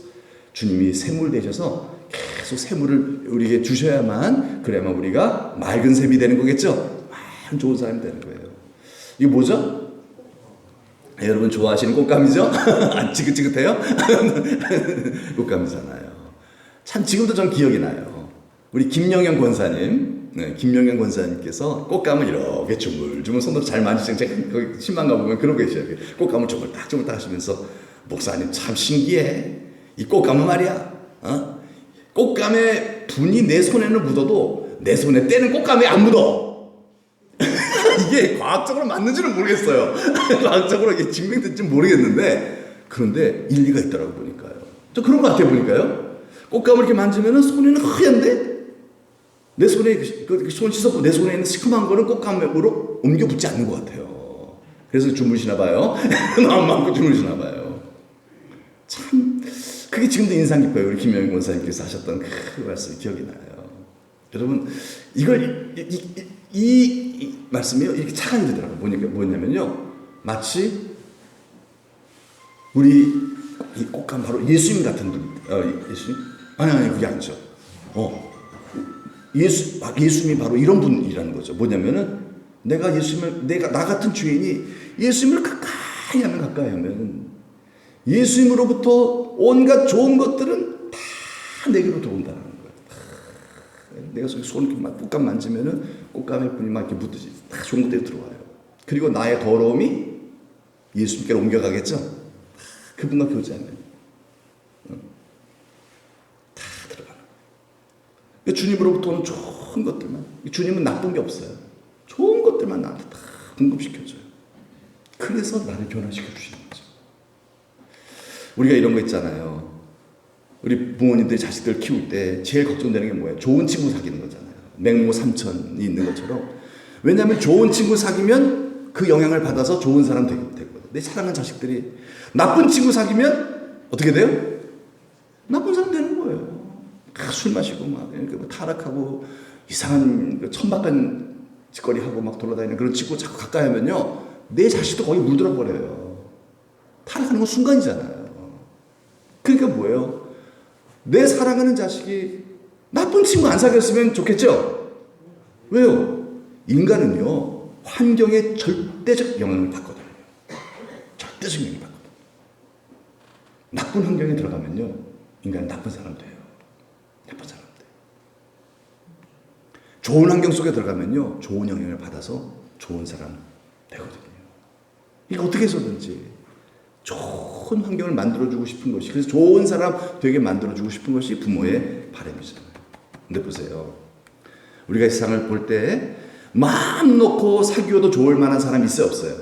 주님이 샘물 되셔서 계속 샘물을 우리에게 주셔야만, 그래야만 우리가 맑은 샘이 되는 거겠죠? 맑은 좋은 사람이 되는 거예요. 이게 뭐죠? 여러분 좋아하시는 꽃감이죠? 안 지긋지긋해요? 꽃감이잖아요. 참 지금도 전 기억이 나요. 우리 김영현 권사님, 김영현 권사님께서 꽃감을 이렇게 주물주물 손으로 잘 만지시는, 제가 거기 신방 가보면 그러고 계셔요. 꽃감을 주물딱 하시면서, 목사님 참 신기해. 이 꽃감은 말이야, 꽃감의 분이 내 손에는 묻어도 내 손에 때는 꽃감에 안 묻어. 이게 과학적으로 맞는지는 모르겠어요. 과학적으로 이게 증명된지 모르겠는데 그런데 일리가 있더라고 보니까요. 저 그런 것 같아요 보니까요. 꽃감을 이렇게 만지면은 손에는 하얀데 내 손에 손 씻었고 내 손에 있는 시큼한 거는 꽃감으로 옮겨 붙지 않는 것 같아요. 그래서 주무시나 봐요. 마음 먹고 주무시나 봐요. 참 그게 지금도 인상 깊어요. 우리 김영희 권사님께서 하셨던 그 말씀이 기억이 나요. 여러분 이걸 이 말씀이요 이렇게 착안이 되더라고요. 뭐냐면요 마치 우리 이 꽃감 바로 예수님 같은 분, 예수님? 아니 그게 아니죠. 예수님이 바로 이런 분이라는 거죠. 뭐냐면은 내가 나 같은 죄인이 예수님을 가까이 하면 예수님으로부터 온갖 좋은 것들은 다 내게로 들어온다는 거예요. 내가 손 꽃감 만지면은 꽃감의 분이 막 이렇게 묻듯이 다 좋은 것들이 들어와요. 그리고 나의 더러움이 예수님께로 옮겨가겠죠. 그분과 교제하면 다 들어가는 거예요. 주님으로부터 오는 좋은 것들만, 주님은 나쁜 게 없어요. 좋은 것들만 나한테 다 공급시켜줘요. 그래서 나를 변화시켜 주시는 거죠. 우리가 이런 거 있잖아요. 우리 부모님들이 자식들 키울 때 제일 걱정되는 게 뭐예요? 좋은 친구 사귀는 거잖아요. 맹모 삼천이 있는 것처럼. 왜냐하면 좋은 친구 사귀면 그 영향을 받아서 좋은 사람 되거든. 내 사랑하는 자식들이 나쁜 친구 사귀면 어떻게 돼요? 나쁜 사람 되는 거예요. 술 마시고 막 타락하고 이상한 천박한 짓거리 하고 막 돌아다니는 그런 친구 자꾸 가까이 하면요 내 자식도 거기 물들어 버려요. 타락하는 건 순간이잖아요. 그러니까 뭐예요? 내 사랑하는 자식이 나쁜 친구 안 사귀었으면 좋겠죠? 왜요? 인간은요 환경에 절대적 영향을 받거든요. 절대적 영향을 받거든요. 나쁜 환경에 들어가면요 인간은 나쁜 사람 돼요. 나쁜 사람 돼요. 좋은 환경 속에 들어가면요 좋은 영향을 받아서 좋은 사람 되거든요. 이게 어떻게 해서든지 좋은 환경을 만들어주고 싶은 것이, 그래서 좋은 사람 되게 만들어주고 싶은 것이 부모의 바람이잖아요. 근데 보세요. 우리가 이 세상을 볼 때 마음 놓고 사귀어도 좋을 만한 사람이 있어요? 없어요?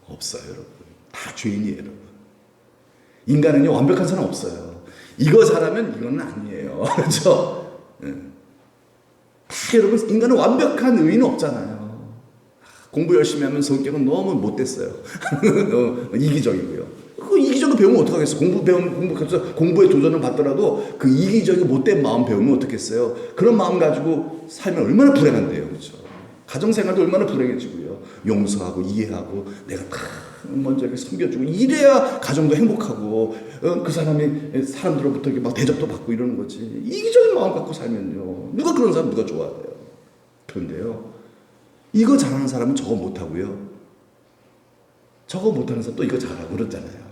없어요, 여러분. 다 죄인이에요, 여러분. 인간은요, 완벽한 사람 없어요. 이거 잘하면 이거는 아니에요. 그렇죠? 다 여러분, 인간은 완벽한 의인은 없잖아요. 공부 열심히 하면 성격은 너무 못됐어요. 이기적이고요. 그 이기적인 배우면 어떡하겠어? 공부에 도전을 받더라도 그 이기적이고 못된 마음 배우면 어떡겠어요? 그런 마음 가지고 살면 얼마나 불행한데요. 그렇죠? 가정생활도 얼마나 불행해지고요. 용서하고 이해하고 내가 다 먼저 이렇게 섬겨주고 이래야 가정도 행복하고 그 사람이 사람들로부터 이렇게 막 대접도 받고 이러는 거지. 이기적인 마음 갖고 살면요. 누가 그런 사람 누가 좋아해요? 그런데요. 이거 잘하는 사람은 저거 못하고요. 저거 못하는 사람 또 이거 잘하고 그러잖아요.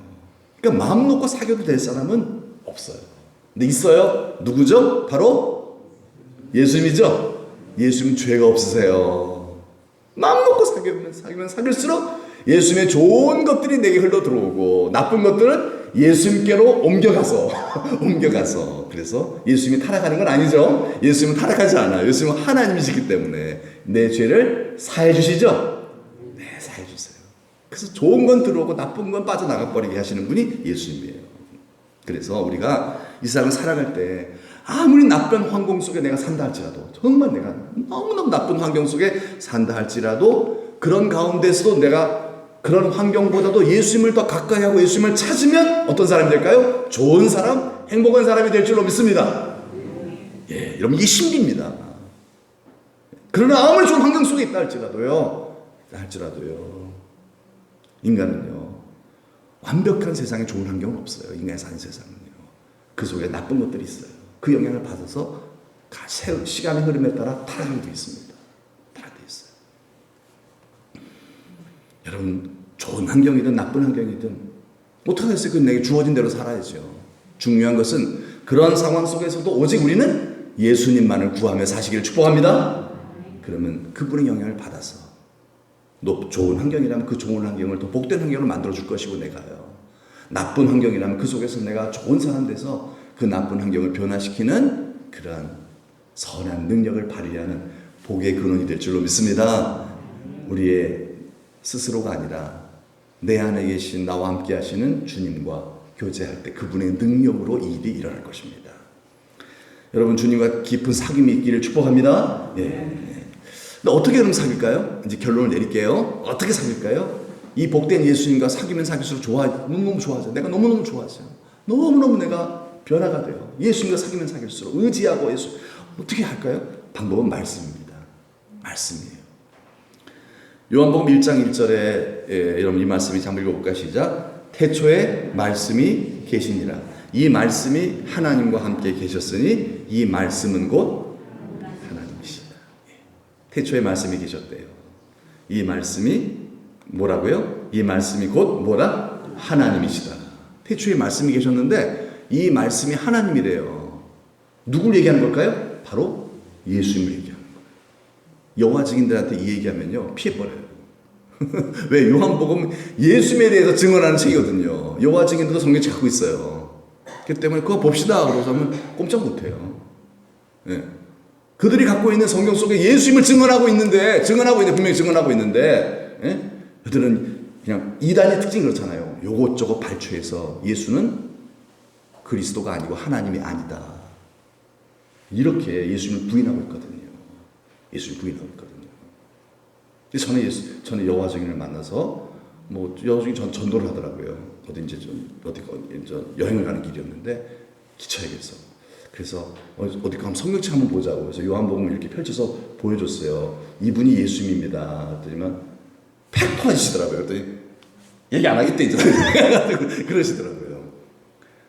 그러니까 마음 놓고 사귀어도 될 사람은 없어요. 근데 있어요. 누구죠? 바로 예수님이죠. 예수님 죄가 없으세요. 마음 놓고 사귀면 사귈수록 예수님의 좋은 것들이 내게 흘러 들어오고 나쁜 것들은 예수님께로 옮겨가서 그래서 예수님이 타락하는 건 아니죠. 예수님은 타락하지 않아요. 예수님은 하나님이시기 때문에 내 죄를 사해 주시죠. 네, 사해 주세요. 그래서 좋은 건 들어오고 나쁜 건 빠져나가 버리게 하시는 분이 예수님이에요. 그래서 우리가 이 세상을 살아갈 때 아무리 나쁜 환경 속에 내가 산다 할지라도, 정말 내가 너무너무 나쁜 환경 속에 산다 할지라도 그런 가운데서도 내가 그런 환경보다도 예수님을 더 가까이 하고 예수님을 찾으면 어떤 사람이 될까요? 좋은 사람, 행복한 사람이 될 줄로 믿습니다. 예, 여러분 이게 신비입니다. 그러나 아무리 좋은 환경 속에 있다 할지라도요 인간은요 완벽한 세상에 좋은 환경은 없어요. 인간이 사는 세상은요 그 속에 나쁜 것들이 있어요. 그 영향을 받아서 시간의 흐름에 따라 타락이 되어 있습니다. 타락되어 있어요. 여러분 좋은 환경이든 나쁜 환경이든 어떡하겠어요? 그건 내게 주어진 대로 살아야죠. 중요한 것은 그런 상황 속에서도 오직 우리는 예수님만을 구하며 사시기를 축복합니다. 그러면 그분의 영향을 받아서 좋은 환경이라면 그 좋은 환경을 더 복된 환경을 만들어줄 것이고 내가요. 나쁜 환경이라면 그 속에서 내가 좋은 사람 돼서 그 나쁜 환경을 변화시키는 그러한 선한 능력을 발휘하는 복의 근원이 될 줄로 믿습니다. 우리의 스스로가 아니라 내 안에 계신 나와 함께 하시는 주님과 교제할 때 그분의 능력으로 이 일이 일어날 것입니다. 여러분, 주님과 깊은 사귐이 있기를 축복합니다. 예. 근데 어떻게 그럼 사귈까요? 이제 결론을 내릴게요. 어떻게 사귈까요? 이 복된 예수님과 사귀면 사귈수록 너무너무 좋아져요. 내가 너무너무 좋아져요. 너무너무 내가 변화가 돼요. 예수님과 사귀면 사귈수록 의지하고 예수. 어떻게 할까요? 방법은 말씀입니다. 말씀이에요. 요한복음 1장 1절에 여러분 이 말씀이 한번 읽어볼까요? 시작. 태초에 말씀이 계시니라. 이 말씀이 하나님과 함께 계셨으니 이 말씀은 곧 하나님이시다. 태초에 말씀이 계셨대요. 이 말씀이 뭐라고요? 이 말씀이 곧 뭐라? 하나님이시다. 태초에 말씀이 계셨는데 이 말씀이 하나님이래요. 누굴 얘기하는 걸까요? 바로 예수님을 얘기하는 거예요. 여호와 증인들한테 이 얘기하면요 피해버려요. 왜? 요한복음 예수님에 대해서 증언하는 책이거든요. 여호와 증인들도 성경책 갖고 있어요. 그렇기 때문에 그거 봅시다 그러서 하면 꼼짝 못해요. 예. 그들이 갖고 있는 성경 속에 예수님을 분명히 증언하고 있는데 예? 그들은 그냥 이단의 특징이 그렇잖아요. 요것저것 발췌해서 예수는 그리스도가 아니고 하나님이 아니다. 이렇게 예수님을 부인하고 있거든요. 예수님을 부인하고 있거든요. 저는 여호와 증인을 만나서 여호와 증인 전도를 하더라고요. 어디 여행을 가는 길이었는데 기차역에서. 그래서 어디 가면 성경책 한번 보자고. 그래서 요한복음을 이렇게 펼쳐서 보여줬어요. 이분이 예수님입니다. 그랬더니만 100% 하시더라고요. 그랬더니 얘기 안 하겠대 이제. 그러시더라고요.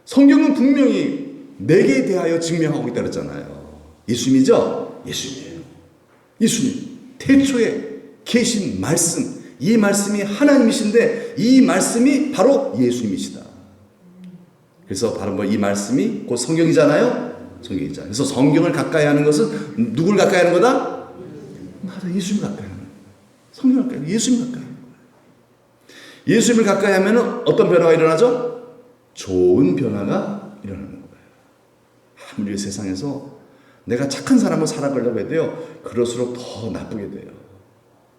성경은 분명히 내게 대하여 증명하고 있다 그랬잖아요. 예수님이죠? 예수님이에요. 예수님. 태초에 계신 말씀. 이 말씀이 하나님이신데 이 말씀이 바로 예수님이시다. 그래서 바로 이 말씀이 곧 성경이잖아요. 성경이잖아요. 그래서 성경을 가까이 하는 것은 누굴 가까이 하는 거다? 맞아, 예수님 가까이 하는 거예요. 성경을 가까이 하는 예수님 가까이 하는 거예요. 예수님을 가까이 하면 어떤 변화가 일어나죠? 좋은 변화가 일어나는 거예요. 아무리 세상에서 내가 착한 사람을 살아가려고 해도요, 그럴수록 더 나쁘게 돼요.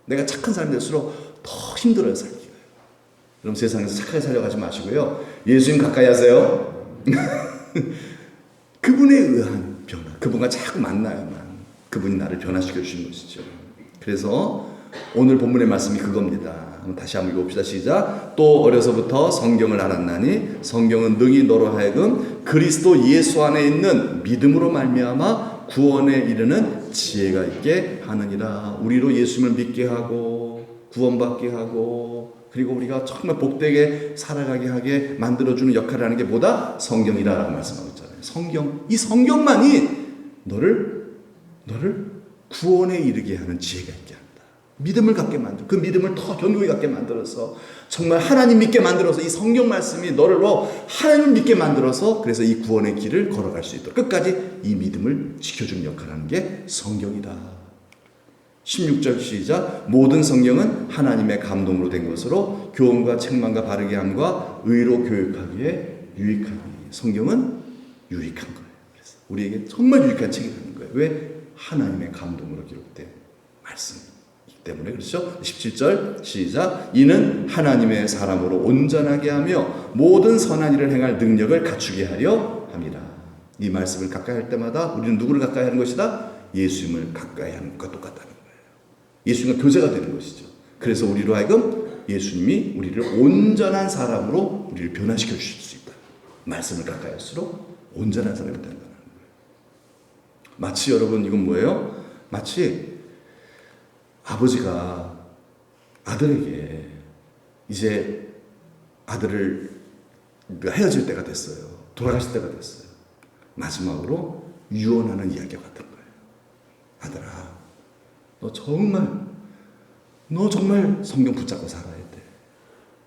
내가 착한 사람이 될수록 더 힘들어요, 살기가. 그럼 세상에서 착하게 살려가지 마시고요. 예수님 가까이 하세요. 그분에 의한 변화. 그분과 자꾸 만나야만 그분이 나를 변화시켜 주시는 것이죠. 그래서 오늘 본문의 말씀이 그겁니다. 다시 한번 읽어봅시다. 시작. 또 어려서부터 성경을 알았나니 성경은 능히 너로 하여금 그리스도 예수 안에 있는 믿음으로 말미암아 구원에 이르는 지혜가 있게 하느니라. 우리로 예수님을 믿게 하고 구원받게 하고 그리고 우리가 정말 복되게 살아가게 하게 만들어주는 역할을 하는 게 뭐다? 성경이라고 말씀하고 있잖아요. 이 성경만이 너를 구원에 이르게 하는 지혜가 있게 한다. 믿음을 갖게 만들어, 그 믿음을 더 견고히 갖게 만들어서 정말 하나님 믿게 만들어서 이 성경 말씀이 너를 하나님 믿게 만들어서 그래서 이 구원의 길을 걸어갈 수 있도록 끝까지 이 믿음을 지켜주는 역할을 하는 게 성경이다. 16절 시작. 모든 성경은 하나님의 감동으로 된 것으로 교훈과 책망과 바르게 함과 의로 교육하기에 유익하니. 성경은 유익한 거예요. 그래서 우리에게 정말 유익한 책이라는 거예요. 왜? 하나님의 감동으로 기록된 말씀이기 때문에. 그렇죠? 17절 시작. 이는 하나님의 사람으로 온전하게 하며 모든 선한 일을 행할 능력을 갖추게 하려 함이라. 이 말씀을 가까이 할 때마다 우리는 누구를 가까이 하는 것이다? 예수님을 가까이 하는 것과 똑같다는 거예요. 예수님과 교제가 되는 것이죠. 그래서 우리로 하여금 예수님이 우리를 온전한 사람으로 우리를 변화시켜 주실 수 있다. 말씀을 가까이 할수록 온전한 사람이 된다는 거예요. 마치 여러분 이건 뭐예요? 마치 아버지가 아들에게 이제 아들을 헤어질 때가 됐어요. 돌아가실 때가 됐어요. 마지막으로 유언하는 이야기와 같은 거예요. 아들아, 너 정말 성경 붙잡고 살아야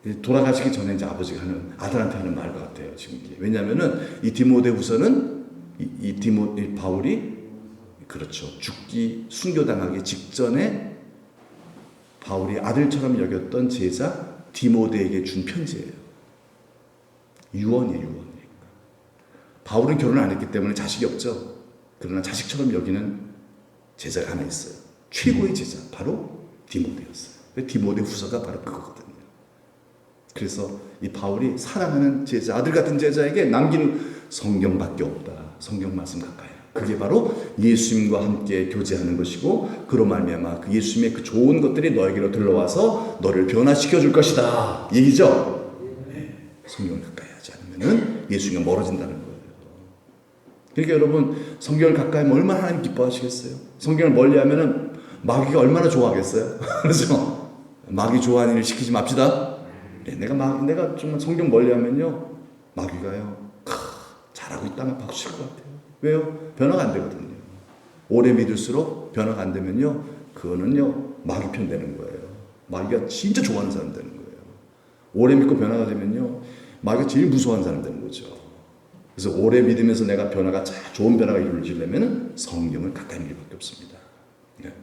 돼. 돌아가시기 전에 이제 아버지가 아들한테 하는 말 같아요. 지금 이게. 왜냐면은 이 디모데후서는 이 바울이 그렇죠. 순교당하기 직전에 바울이 아들처럼 여겼던 제자 디모데에게 준 편지예요. 유언이에요, 유언. 바울은 결혼 안 했기 때문에 자식이 없죠. 그러나 자식처럼 여기는 제자가 하나 있어요. 최고의 제자, 바로 디모데였어요. 디모데 후서가 바로 그거거든요. 그래서 이 바울이 사랑하는 제자, 아들 같은 제자에게 남기는 성경밖에 없다. 성경 말씀 가까이. 그게 바로 예수님과 함께 교제하는 것이고, 그로 말미암아 그 예수님의 그 좋은 것들이 너에게로 들러와서 너를 변화시켜 줄 것이다. 얘기죠. 네. 성경을 가까이 하지 않으면 예수님과 멀어진다는 거예요. 그러니까 여러분, 성경을 가까이 하면 얼마나 하나님 기뻐하시겠어요? 성경을 멀리하면은 마귀가 얼마나 좋아하겠어요? 그렇죠? 마귀 좋아하는 일 시키지 맙시다. 네, 내가 정말 성경 멀리하면요, 마귀가요, 잘하고 있다면 박수 칠 것 같아요. 왜요? 변화가 안 되거든요. 오래 믿을수록 변화가 안 되면요, 그거는요, 마귀 편 되는 거예요. 마귀가 진짜 좋아하는 사람 되는 거예요. 오래 믿고 변화가 되면요, 마귀가 제일 무서워하는 사람 되는 거죠. 그래서 오래 믿으면서 내가 좋은 변화가 이루어지려면 성경을 가까이 있는 일밖에 없습니다. 네.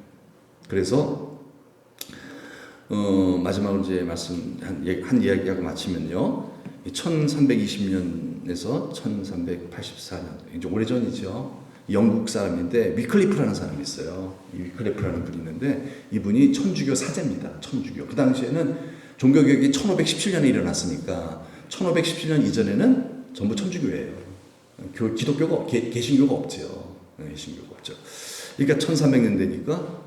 그래서 마지막으로 이제 한 이야기하고 마치면요, 1320년에서 1384년, 이제 오래전이죠. 영국 사람인데 위클리프라는 사람이 있어요. 이 위클리프라는 분이 있는데, 이분이 천주교 사제입니다. 천주교. 그 당시에는 종교개혁이 1517년에 일어났으니까 1517년 이전에는 전부 천주교예요. 기독교가 개신교가 없죠. 개신교가 없죠. 그러니까 1300년대니까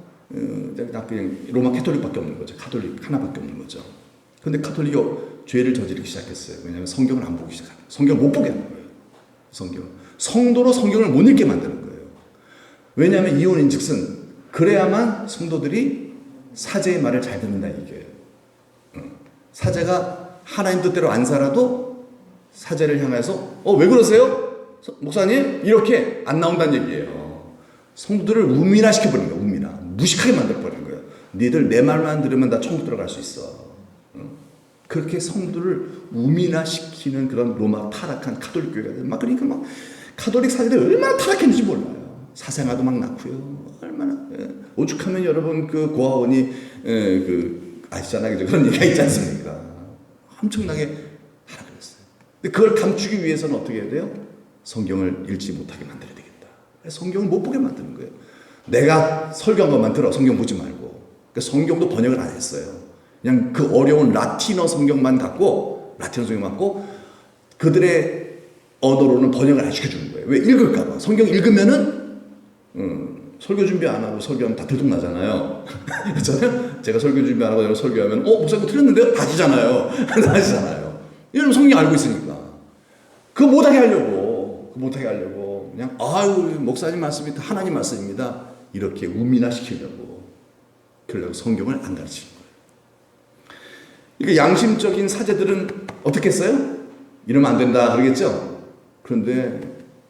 그냥 로마 캐톨릭밖에 없는 거죠. 가톨릭 하나밖에 없는 거죠. 그런데 가톨릭이 죄를 저지르기 시작했어요. 왜냐하면 성경을 안 보기 시작하는 거예요. 성경을 못 보게 하는 거예요. 성도로 성경을 못 읽게 만드는 거예요. 왜냐하면 이혼인즉슨 그래야만 성도들이 사제의 말을 잘 듣는다 이게요. 사제가 하나님 뜻대로 안 살아도 사제를 향해서 왜 그러세요? 목사님? 이렇게 안 나온다는 얘기예요. 성도들을 우민화시켜버린 거예요. 무식하게 만들어버린 거예요. 니들 내 말만 들으면 다 천국 들어갈 수 있어. 그렇게 성도를 우민화시키는 그런 로마 타락한 가톨릭 교회가 그러니까 가톨릭 사제들이 얼마나 타락했는지 몰라요. 사생아도 막 낳고요. 얼마나 오죽하면 여러분 그 고아원이 아시잖아요. 그런 얘기가 있지 않습니까? 엄청나게 타락을 했어요. 근데 그걸 감추기 위해서는 어떻게 해야 돼요? 성경을 읽지 못하게 만들어야 되겠다. 성경을 못 보게 만드는 거예요. 내가 설교한 것만 들어. 성경 보지 말고. 그러니까 성경도 번역을 안 했어요. 그냥 그 어려운 라틴어 성경만 갖고 그들의 언어로는 번역을 안 시켜주는 거예요. 왜? 읽을까봐. 성경 읽으면은 설교 준비 안 하고 설교하면 다 들통나잖아요. 그렇잖아요? 제가 설교 준비 안 하고 설교하면 목사님 틀렸는데요? 아시잖아요. 이러면 성경 알고 있으니까. 그거 못하게 하려고 그냥 목사님 말씀이 하나님 말씀입니다. 이렇게 우민화시키려고. 그러려고 성경을 안 가르치는 거예요. 그러니까 양심적인 사제들은 어떻게 했어요? 이러면 안 된다 그러겠죠? 그런데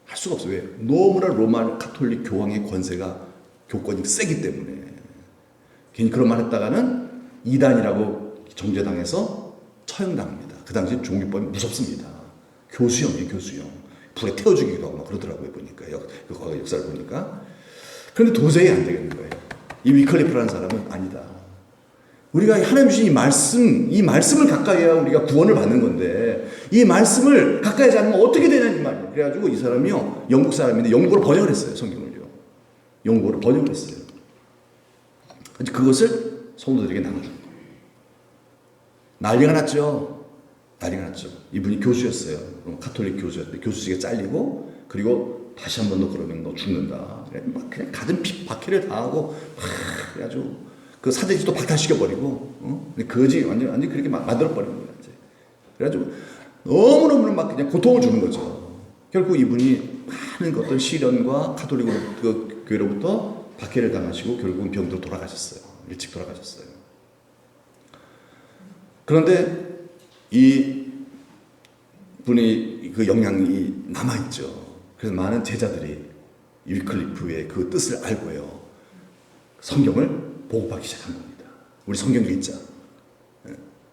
할 수가 없어요. 왜? 너무나 로마 가톨릭 교황의 교권이 세기 때문에. 괜히 그런 말 했다가는 이단이라고 정죄당해서 처형당합니다. 그 당시 종교법이 무섭습니다. 교수형이에요, 교수형. 불에 태워 죽이기도 하고 막 그러더라고요, 보니까. 역사를 보니까. 그런데 도저히 안 되겠는 거예요. 이 위클리프라는 사람은 아니다. 우리가 하나님 주신 이 말씀을 가까이 해야 우리가 구원을 받는 건데, 이 말씀을 가까이 하지 않으면 어떻게 되냐는 말이에요. 그래가지고 이 사람이요, 영국 사람인데 영국어로 번역을 했어요, 성경을요. 영국어로 번역을 했어요. 그것을 성도들에게 나눠준 거예요. 난리가 났죠. 이분이 교수였어요. 가톨릭 교수였는데 교수직에 잘리고, 그리고 다시 한 번 더 그러면 너 죽는다. 그냥 가진 박해를 당하고, 그래가지고 그 사제지도 박탈시켜버리고, 거지 완전 그렇게 만들어버린 거예요. 이제. 그래가지고 너무너무 막 그냥 고통을 주는 거죠. 결국 이분이 많은 어떤 시련과 가톨릭 교회로부터 박해를 당하시고 결국은 병들어 돌아가셨어요. 일찍 돌아가셨어요. 그런데 이 분의 그 영향이 남아있죠. 그래서 많은 제자들이 위클리프의 그 뜻을 알고요, 성경을 보급하기 시작한 겁니다. 우리 성경 읽자.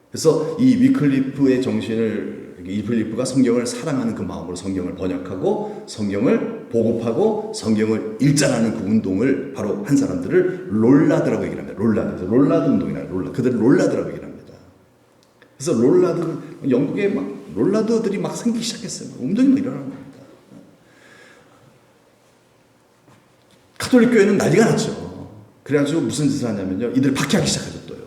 그래서 이 위클리프의 정신을, 위클리프가 성경을 사랑하는 그 마음으로 성경을 번역하고 성경을 보급하고 성경을 읽자라는 그 운동을 바로 한 사람들을 롤라드라고 얘기를 합니다. 롤라드 운동이라고. 그들을 롤라드라고 얘기를 합니다. 그래서 영국에 롤라드들이 막 생기기 시작했어요. 운동이 막 일어나는 겁니다. 가톨릭 교회는 난리가 났죠. 그래가지고 무슨 짓을 하냐면요, 이들 박해하기 시작하죠, 또요.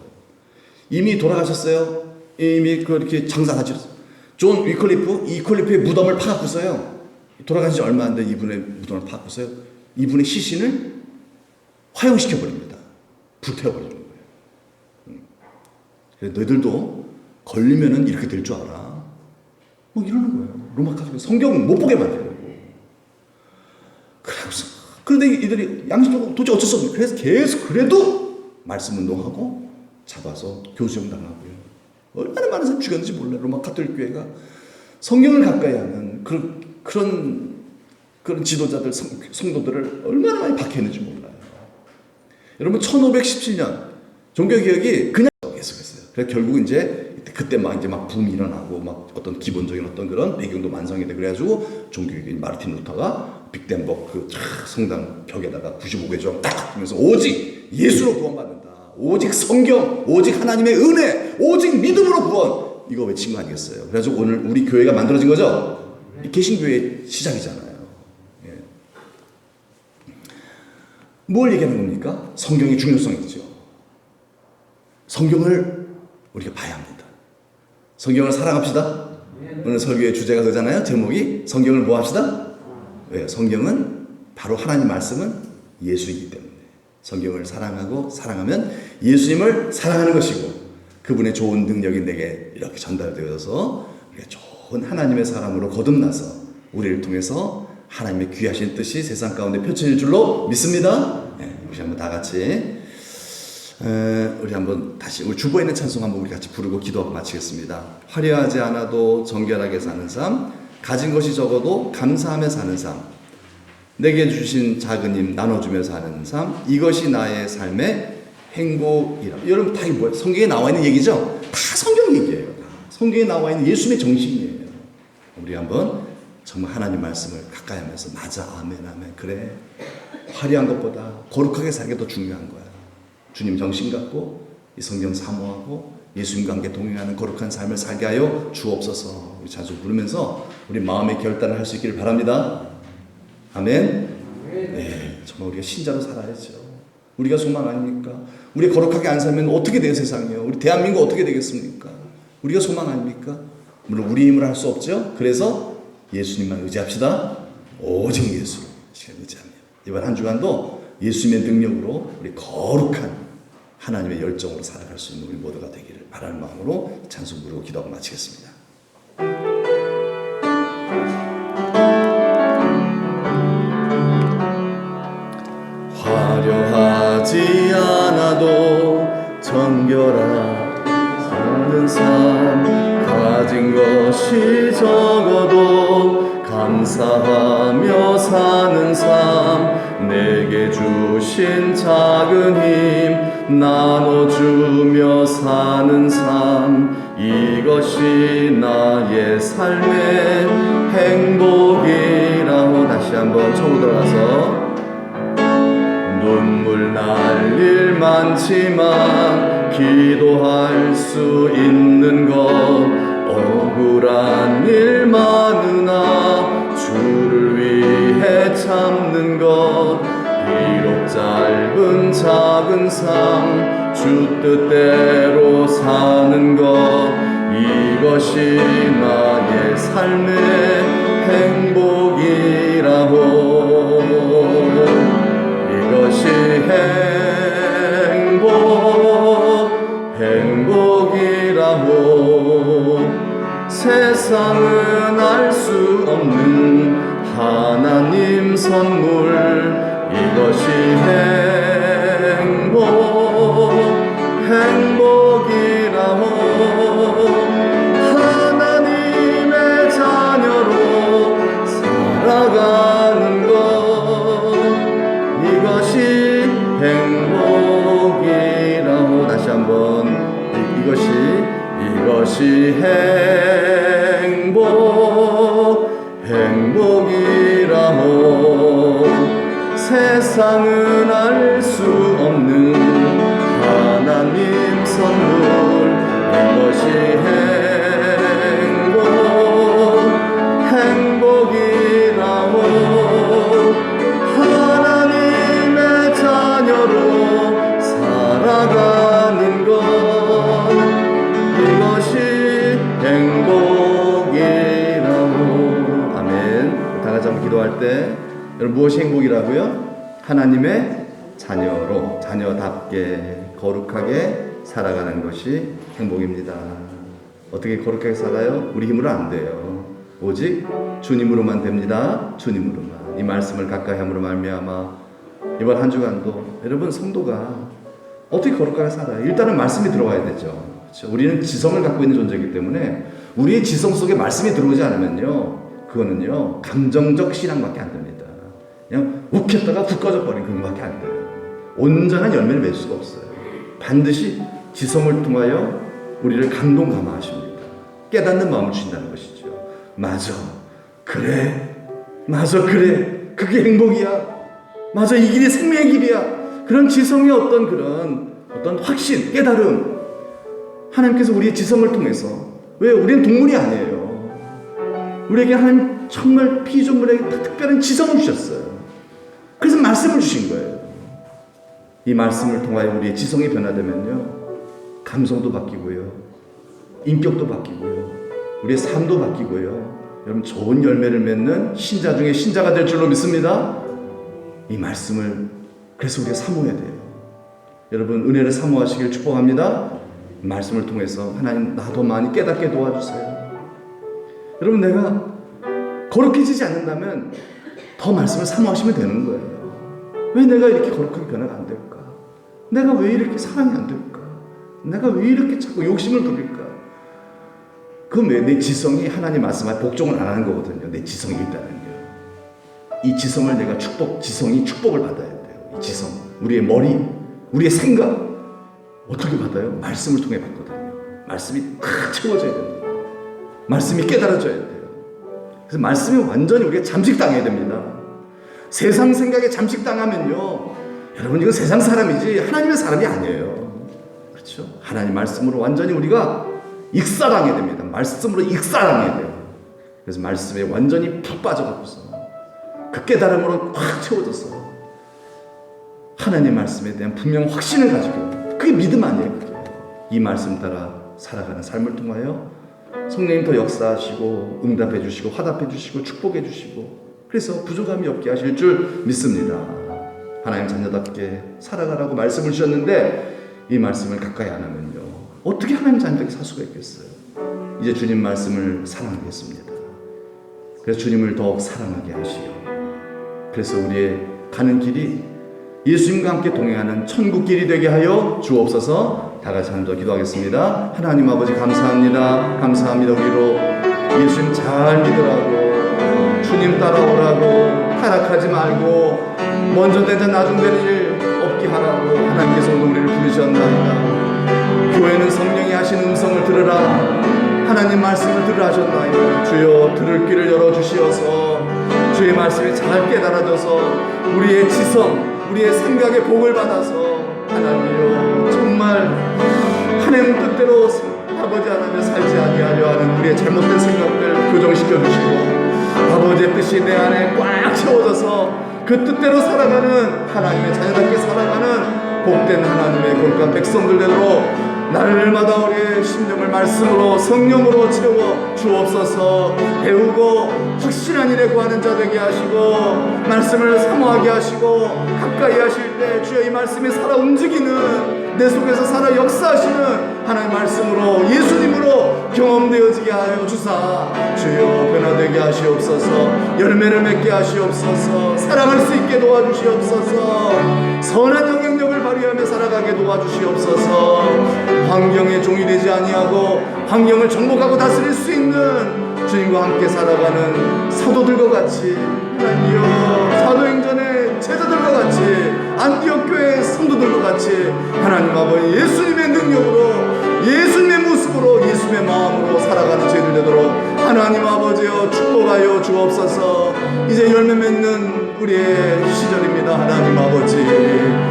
이미 돌아가셨어요. 이미 그렇게 장사하셨어요. 존 위클리프의 무덤을 파갖고서요. 돌아가신 지 얼마 안 된 이분의 무덤을 파갖고서요. 이분의 시신을 화형시켜버립니다. 불태워버리는 거예요. 그래서 너희들도 걸리면은 이렇게 될 줄 알아. 뭐 이러는 거예요. 로마 카톨릭 성경 못 보게 만들려고. 그런데 이들이 양심적으로 도저히 어쩔 수 없는. 그래서 계속 그래도 말씀 운동하고 잡아서 교수형 당하고요. 얼마나 많은 사람 죽였는지 몰라요. 로마 카톨릭 교회가 성경을 가까이 하는 그런 지도자들, 성도들을 얼마나 많이 박해했는지 몰라요. 여러분 1517년 종교개혁이 그냥 계속했어요. 그래서 결국 이제 그때 막 붐이 일어나고 막 어떤 기본적인 어떤 그런 배경도 완성이 돼. 그래가지고 종교개혁인 마르틴 루터가 빅덴버그 그 성당 벽에다가 95개 좀 딱 하면서 오직 예수로 구원받는다. 오직 성경, 오직 하나님의 은혜, 오직 믿음으로 구원. 이거 외친 거 아니겠어요? 그래서 오늘 우리 교회가 만들어진 거죠? 개신교회의 시작이잖아요. 예. 뭘 얘기하는 겁니까? 성경의 중요성이죠. 성경을 우리가 봐야 합니다. 성경을 사랑합시다. 오늘 설교의 주제가 그잖아요. 제목이 성경을 뭐 합시다? 왜? 성경은 바로 하나님 말씀은 예수이기 때문에 성경을 사랑하고 사랑하면 예수님을 사랑하는 것이고 그분의 좋은 능력이 내게 이렇게 전달되어서 우리가 좋은 하나님의 사람으로 거듭나서 우리를 통해서 하나님의 귀하신 뜻이 세상 가운데 펼쳐질 줄로 믿습니다. 네, 우리 한번 다 같이 우리 한번 다시 우리 주보에 있는 찬송 한번 우리 같이 부르고 기도하고 마치겠습니다. 화려하지 않아도 정결하게 사는 삶, 가진 것이 적어도 감사하며 사는 삶, 내게 주신 작은 힘 나눠주며 사는 삶, 이것이 나의 삶의 행복이라. 여러분 다 이게 뭐예요? 성경에 나와 있는 얘기죠? 다 성경 얘기예요. 다. 성경에 나와 있는 예수님의 정신이에요. 우리 한번 정말 하나님 말씀을 가까이 하면서 맞아, 아멘, 아멘. 그래, 화려한 것보다 거룩하게 살는 게 더 중요한 거야. 주님 정신 갖고 이 성경 사모하고 예수님과 함께 동행하는 거룩한 삶을 살게 하여 주옵소서. 우리 자주 부르면서 우리 마음의 결단을 할 수 있기를 바랍니다. 아멘. 네, 정말 우리가 신자로 살아야죠. 우리가 소망 아닙니까? 우리가 거룩하게 안 살면 어떻게 돼요, 세상이요? 우리 대한민국 어떻게 되겠습니까? 우리가 소망 아닙니까? 물론 우리 힘으로 할 수 없죠. 그래서 예수님만 의지합시다. 오직 예수를 의지합니다. 이번 한 주간도 예수님의 능력으로 우리 거룩한 하나님의 열정으로 살아갈 수 있는 우리 모두가 되기를 바라는 마음으로 찬송 부르고 기도하고 마치겠습니다. 화려하지 않아도 정결하게 사는 삶, 가진 것이 적어도 감사하며 사는 삶, 내게 주신 작은 힘 나눠주며 사는 삶, 이것이 나의 삶의 행복이라고. 다시 한번 처음 들어가서 눈물 날 일 많지만 기도할 수 있는 것, 억울한 일 많으나 주를 위해 참는 것, 비록 짧은 작은 삶 주 뜻대로 사는 것, 이것이 나의 삶의 행복이라고. 이것이 행복이라고. 세상은 알 수 없는 하나님 선물, 이것이 행복이라고. 하나님의 자녀로 살아가는 것, 이것이 행복이라고. 다시 한번 이것이 행복이라고. 세상은 알 수 없는 하나님 선물, 이것이 행복이라고. 하나님의 자녀로 살아가는 것, 같이 한번 기도할 때 여러분 무엇이 행복이라고요? 하나님의 자녀답게 거룩하게 살아가는 것이 행복입니다. 어떻게 거룩하게 살아요? 우리 힘으로 안 돼요. 오직 주님으로만 됩니다. 주님으로만. 이 말씀을 가까이 함으로 말미암아 이번 한 주간도 여러분 성도가 어떻게 거룩하게 살아요? 일단은 말씀이 들어와야 되죠. 그렇죠? 우리는 지성을 갖고 있는 존재이기 때문에 우리의 지성 속에 말씀이 들어오지 않으면요, 그거는요 감정적 신앙밖에 안 됩니다. 그냥 욱했다가 푹 꺼져버린 그런 것밖에 안 돼요. 온전한 열매를 맺을 수가 없어요. 반드시 지성을 통하여 우리를 감동 감화하십니다. 깨닫는 마음을 주신다는 것이죠. 맞아, 그래, 그게 행복이야. 맞아, 이 길이 생명의 길이야. 그런 지성의 어떤 확신, 깨달음. 하나님께서 우리의 지성을 통해서, 왜 우리는 동물이 아니에요. 우리에게 하나님 정말 피조물에게 특별한 지성을 주셨어요. 그래서 말씀을 주신 거예요. 이 말씀을 통하여 우리의 지성이 변화되면요, 감성도 바뀌고요, 인격도 바뀌고요, 우리의 삶도 바뀌고요. 여러분 좋은 열매를 맺는 신자 중에 신자가 될 줄로 믿습니다. 이 말씀을 그래서 우리가 사모해야 돼요. 여러분 은혜를 사모하시길 축복합니다. 말씀을 통해서 하나님 나 더 많이 깨닫게 도와주세요. 여러분 내가 거룩해지지 않는다면 더 말씀을 사모하시면 되는 거예요. 왜 내가 이렇게 거룩하게 변화가 안 될까? 내가 왜 이렇게 사랑이 안 될까? 내가 왜 이렇게 자꾸 욕심을 부릴까? 그럼 왜 내 지성이 하나님 말씀에 복종을 안 하는 거거든요. 내 지성이 있다는요. 이 지성을 내가 지성이 축복을 받아야 돼요. 이 지성, 우리의 머리, 우리의 생각 어떻게 받아요? 말씀을 통해 받거든요. 말씀이 탁 채워져야 됩니다. 말씀이 깨달아져야 돼요. 그래서 말씀이 완전히 우리가 잠식당해야 됩니다. 세상 생각에 잠식당하면요, 여러분 이건 세상 사람이지 하나님의 사람이 아니에요. 그렇죠? 하나님 말씀으로 완전히 우리가 익사당해야 됩니다. 말씀으로 익사당해야 돼요. 그래서 말씀에 완전히 푹 빠져가고서 그 깨달음으로 확 채워져서 하나님의 말씀에 대한 분명 확신을 가지고, 그게 믿음 아니에요. 그게. 이 말씀 따라 살아가는 삶을 통하여 성령님 더 역사하시고 응답해 주시고 화답해 주시고 축복해 주시고, 그래서 부족함이 없게 하실 줄 믿습니다. 하나님 자녀답게 살아가라고 말씀을 주셨는데 이 말씀을 가까이 안 하면요, 어떻게 하나님 자녀답게 살 수가 있겠어요? 이제 주님 말씀을 사랑하겠습니다. 그래서 주님을 더욱 사랑하게 하시오. 그래서 우리의 가는 길이 예수님과 함께 동행하는 천국 길이 되게 하여 주옵소서. 다 같이 한번 더 기도하겠습니다. 하나님 아버지 감사합니다. 우리로 예수님 잘 믿으라고, 주님 따라오라고, 타락하지 말고 먼저 되자 나중 될 일 없게 하라고 하나님께서 오늘 우리를 부르셨나이다. 교회는 성령이 하신 음성을 들으라, 하나님 말씀을 들으라 하셨나이다. 주여 들을 귀를 열어주시어서 주의 말씀이 잘 깨달아져서 우리의 지성, 우리의 생각의 복을 받아서 하나님이여 정말 하나님 뜻대로 아버지 하나님 살지 아니하려 하는 우리의 잘못된 생각들 교정시켜 주시고, 아버지의 뜻이 내 안에 꽉 채워져서 그 뜻대로 살아가는 하나님의 자녀답게 살아가는 복된 하나님의 거룩한 백성들 되도록 날마다 우리의 심령을 말씀으로 성령으로 채워 주옵소서. 배우고 확실한 일에 구하는 자 되게 하시고 말씀을 사모하게 하시고 가까이 하실 때 주여 이 말씀이 살아 움직이는, 내 속에서 살아 역사하시는 하나님 말씀으로 예수님으로 경험되어지게 하여 주사 주여 변화되게 하시옵소서. 열매를 맺게 하시옵소서. 사랑할 수 있게 도와주시옵소서. 선한 영향력을 발휘하며 살아가게 도와주시옵소서. 환경의 종이 되지 아니하고 환경을 정복하고 다스릴 수 있는 주님과 함께 살아가는 사도들과 같이, 하나님이여 사도행전의 제자들과 같이, 안디옥 교회의 성도들과 같이 하나님 아버지 예수님의 능력으로, 예수님의 모습으로, 예수님의 마음으로 살아가는 저희들 되도록 하나님 아버지여 축복하여 주옵소서. 이제 열매 맺는 우리의 시절입니다. 하나님 아버지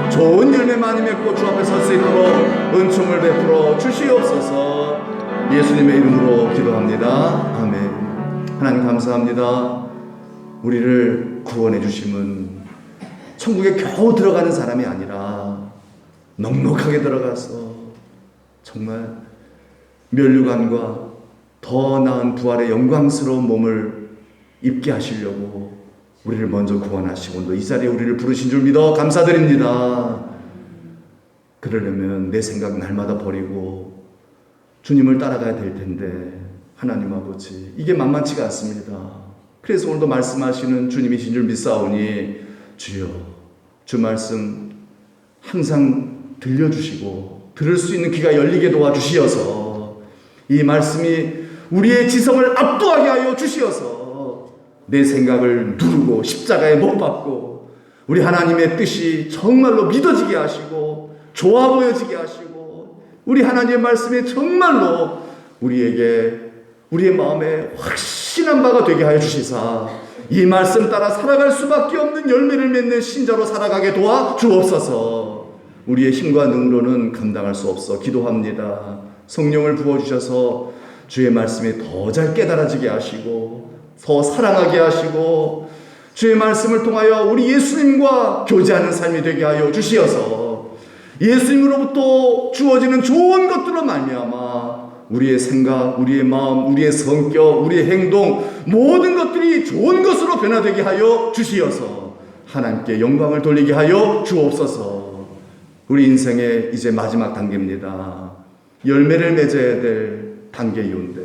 좋은 열매 많이 맺고 주 앞에 설 수 있도록 은총을 베풀어 주시옵소서. 예수님의 이름으로 기도합니다. 아멘. 하나님 감사합니다. 우리를 구원해 주심은 천국에 겨우 들어가는 사람이 아니라 넉넉하게 들어가서 정말 면류관과 더 나은 부활의 영광스러운 몸을 입게 하시려고 우리를 먼저 구원하시고 또 이 자리에 우리를 부르신 줄 믿어 감사드립니다. 그러려면 내 생각 날마다 버리고 주님을 따라가야 될 텐데 하나님 아버지, 이게 만만치가 않습니다. 그래서 오늘도 말씀하시는 주님이신 줄 믿사오니 주여, 주 말씀 항상 들려주시고 들을 수 있는 귀가 열리게 도와주시어서 이 말씀이 우리의 지성을 압도하게 하여 주시어서 내 생각을 누르고 십자가에 못 박고 우리 하나님의 뜻이 정말로 믿어지게 하시고 좋아 보여지게 하시고 우리 하나님의 말씀이 정말로 우리의 마음에 확신한 바가 되게 하여 주시사 이 말씀 따라 살아갈 수밖에 없는 열매를 맺는 신자로 살아가게 도와 주옵소서. 우리의 힘과 능으로는 감당할 수 없어 기도합니다. 성령을 부어주셔서 주의 말씀이 더 잘 깨달아지게 하시고 더 사랑하게 하시고 주의 말씀을 통하여 우리 예수님과 교제하는 삶이 되게 하여 주시어서 예수님으로부터 주어지는 좋은 것들로 말미암아 우리의 생각, 우리의 마음, 우리의 성격, 우리의 행동 모든 것들이 좋은 것으로 변화되게 하여 주시어서 하나님께 영광을 돌리게 하여 주옵소서. 우리 인생의 이제 마지막 단계입니다. 열매를 맺어야 될 단계이온데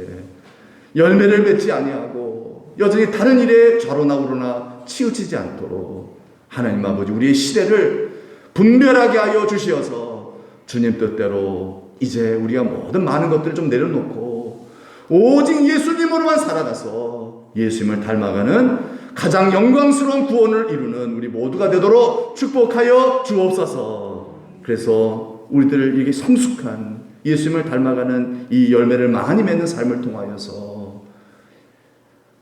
열매를 맺지 아니하고 여전히 다른 일에 좌로나 우로나 치우치지 않도록 하나님 아버지 우리의 시대를 분별하게 하여 주시어서 주님 뜻대로 이제 우리가 모든 많은 것들을 좀 내려놓고 오직 예수님으로만 살아가서 예수님을 닮아가는 가장 영광스러운 구원을 이루는 우리 모두가 되도록 축복하여 주옵소서. 그래서 우리들 이렇게 성숙한 예수님을 닮아가는 이 열매를 많이 맺는 삶을 통하여서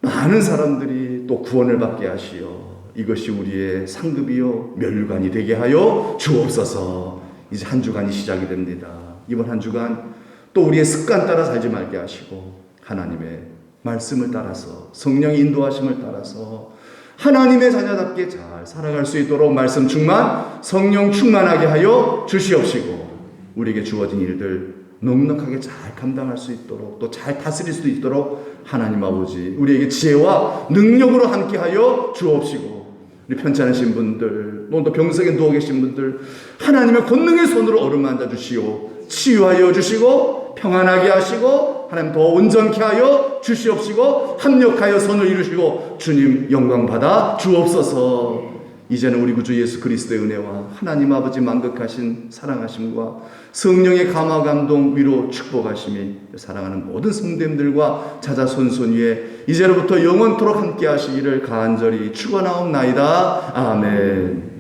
많은 사람들이 또 구원을 받게 하시어 이것이 우리의 상급이요 면류관이 되게 하여 주옵소서. 이제 한 주간이 시작이 됩니다. 이번 한 주간 또 우리의 습관 따라 살지 말게 하시고 하나님의 말씀을 따라서 성령의 인도하심을 따라서 하나님의 자녀답게 잘 살아갈 수 있도록 말씀 충만, 성령 충만하게 하여 주시옵시고 우리에게 주어진 일들 넉넉하게 잘 감당할 수 있도록 또 잘 다스릴 수 있도록 하나님 아버지 우리에게 지혜와 능력으로 함께하여 주옵시고 우리 편찮으신 분들 또 병석에 누워 계신 분들 하나님의 권능의 손으로 어루만져 주시오 치유하여 주시고 평안하게 하시고 하나님 더 온전케 하여 주시옵시고 합력하여 선을 이루시고 주님 영광 받아 주옵소서. 이제는 우리 구주 예수 그리스도의 은혜와 하나님 아버지 만극하신 사랑하심과 성령의 감화 감동 위로 축복하심이 사랑하는 모든 성도님들과 자자손손 위에 이제로부터 영원토록 함께 하시기를 간절히 축원하옵나이다. 아멘.